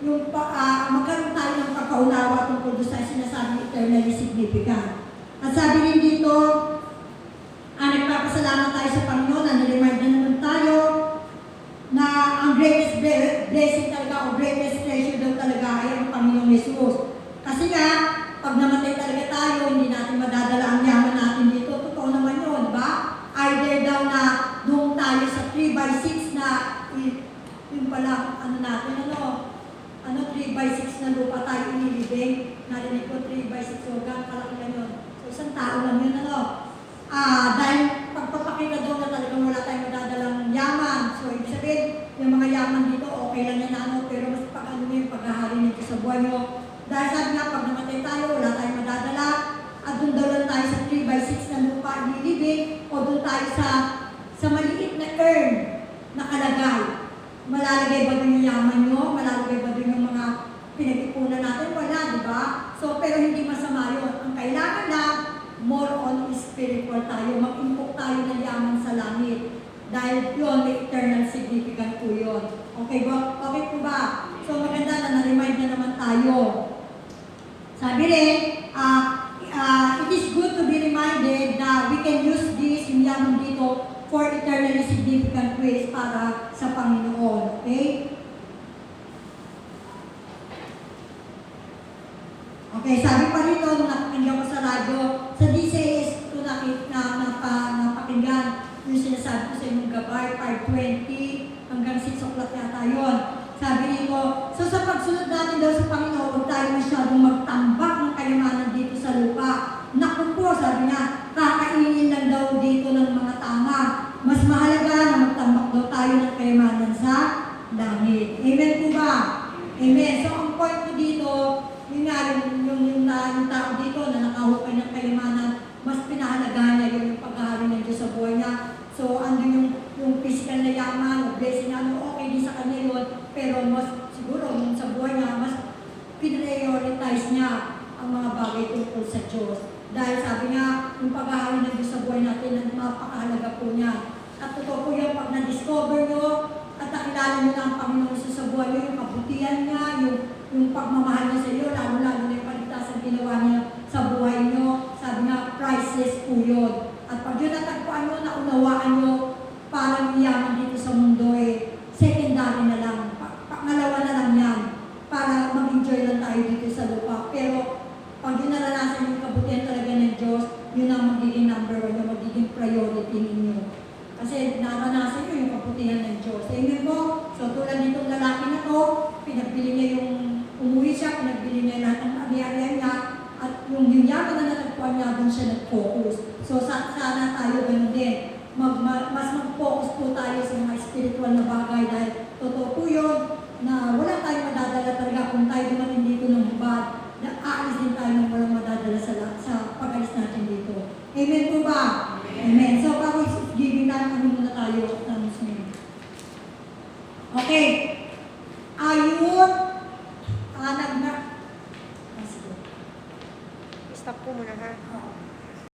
yung magkaroon tayo ng pagkaunawa tungkol sa sinasabing eternally significant. At sabi rin dito, nagpapasalamat tayo sa Panginoon, nare-remind na naman tayo na ang greatest blessing talaga o greatest treasure daw talaga ay ang Panginoong Jesus. Kasi nga, pag namatay talaga tayo, hindi natin madadala ang yaman natin dito. Totoo naman yun, di ba? Either daw na doon tayo sa 3x6 na, yun pala, natin, 3x6 na lupa tayo inilibing. Narinig ko 3x6 organ, kalaki lang yun. So, isang tao lang yun, dahil pagpapakita daw na talagang wala tayong madadalang yaman. So, David, yung mga yaman dito, okay lang yan ano, pero mas pag-ano mo yung paghahari nito sa buhay nyo. Dahil sabi nga, pag namatay tayo, wala tayong madadala, at doon daw lang tayo sa 3/6 na lupa ililibing, o doon tayo sa maliit na urn na kalagay. Malalagay ba doon yung yaman nyo? Malalagay ba doon yung mga pinag-ipunan natin? Wala, di ba? So, pero hindi masama yun. Ang kailangan lang, more on spiritual tayo. Mag-impok tayo ng yaman sa langit. Dahil yun, may eternal significant po yun. Okay ba? Okay po ba? So, maganda na na-remind na naman tayo. Sabi rin, it is good to be reminded na we can use this, yung yaman dito, for eternally significant ways para sa Panginoon. Okay? Okay, sabi pa rito, nung napakinggan ko sa radyo, sa DCAS ito napakinggan, yung sinasabi ko sa inyong gabay, 5:20 hanggang 6 o'clock yata yun. Sabi rito, so sa pagsunod natin daw sa Panginoon, huwag tayo masyadong magtambak ng kayamanan dito sa lupa. Naku po, sabi niya, kakainin lang daw dito ng mga tama. Mas mahalaga na magtambak daw tayo ng kayamanan sa langit. Amen po ba? Amen. So ang point ko dito, yun nga, yung tao dito na nakahukay ng kayamanan, mas pinahalagahan niya yung paghahari ng Diyos sa buhay niya. So, andun yung physical na yaman, o blessing, ano, okay din sa kanya yun, pero mas, siguro, yung sa buhay niya, mas prioritize niya ang mga bagay tungkol sa Diyos. Dahil sabi niya, yung paghahari ng Diyos sa buhay natin, ang mapakahalaga po niya. At totoo po yung pag na-discover nyo, at nakilala nyo na ang Panginoon sa buhay nyo, yung kabutihan niya, yung pagmamahal niya sa iyo, lalo-lalo na yung paligtasan ginawa niya sa buhay niyo, sabi nga, priceless po yun. At pag yun natagpuan nyo, naunawaan nyo, parang yaman dito sa mundo secondary na lang, pangalawa na lang yan, para mag-enjoy lang tayo dito sa lupa. Pero pag yun naranasan yung kabutihan talaga ng Diyos, yun ang magiging number 1, yung magiging priority ninyo. Kasi naranasan nyo yung kabutihan ng Diyos. Amen po? So tulad nitong lalaki na to, pinagbili niya umuwi siya, pinagbili niya lahat ng ari-arian niya, at yung yaman na natagpuan niya, doon siya nag-focus. So sana tayo ganun din. Mas mag-focus po tayo sa mga spiritual na bagay dahil totoo po yun na wala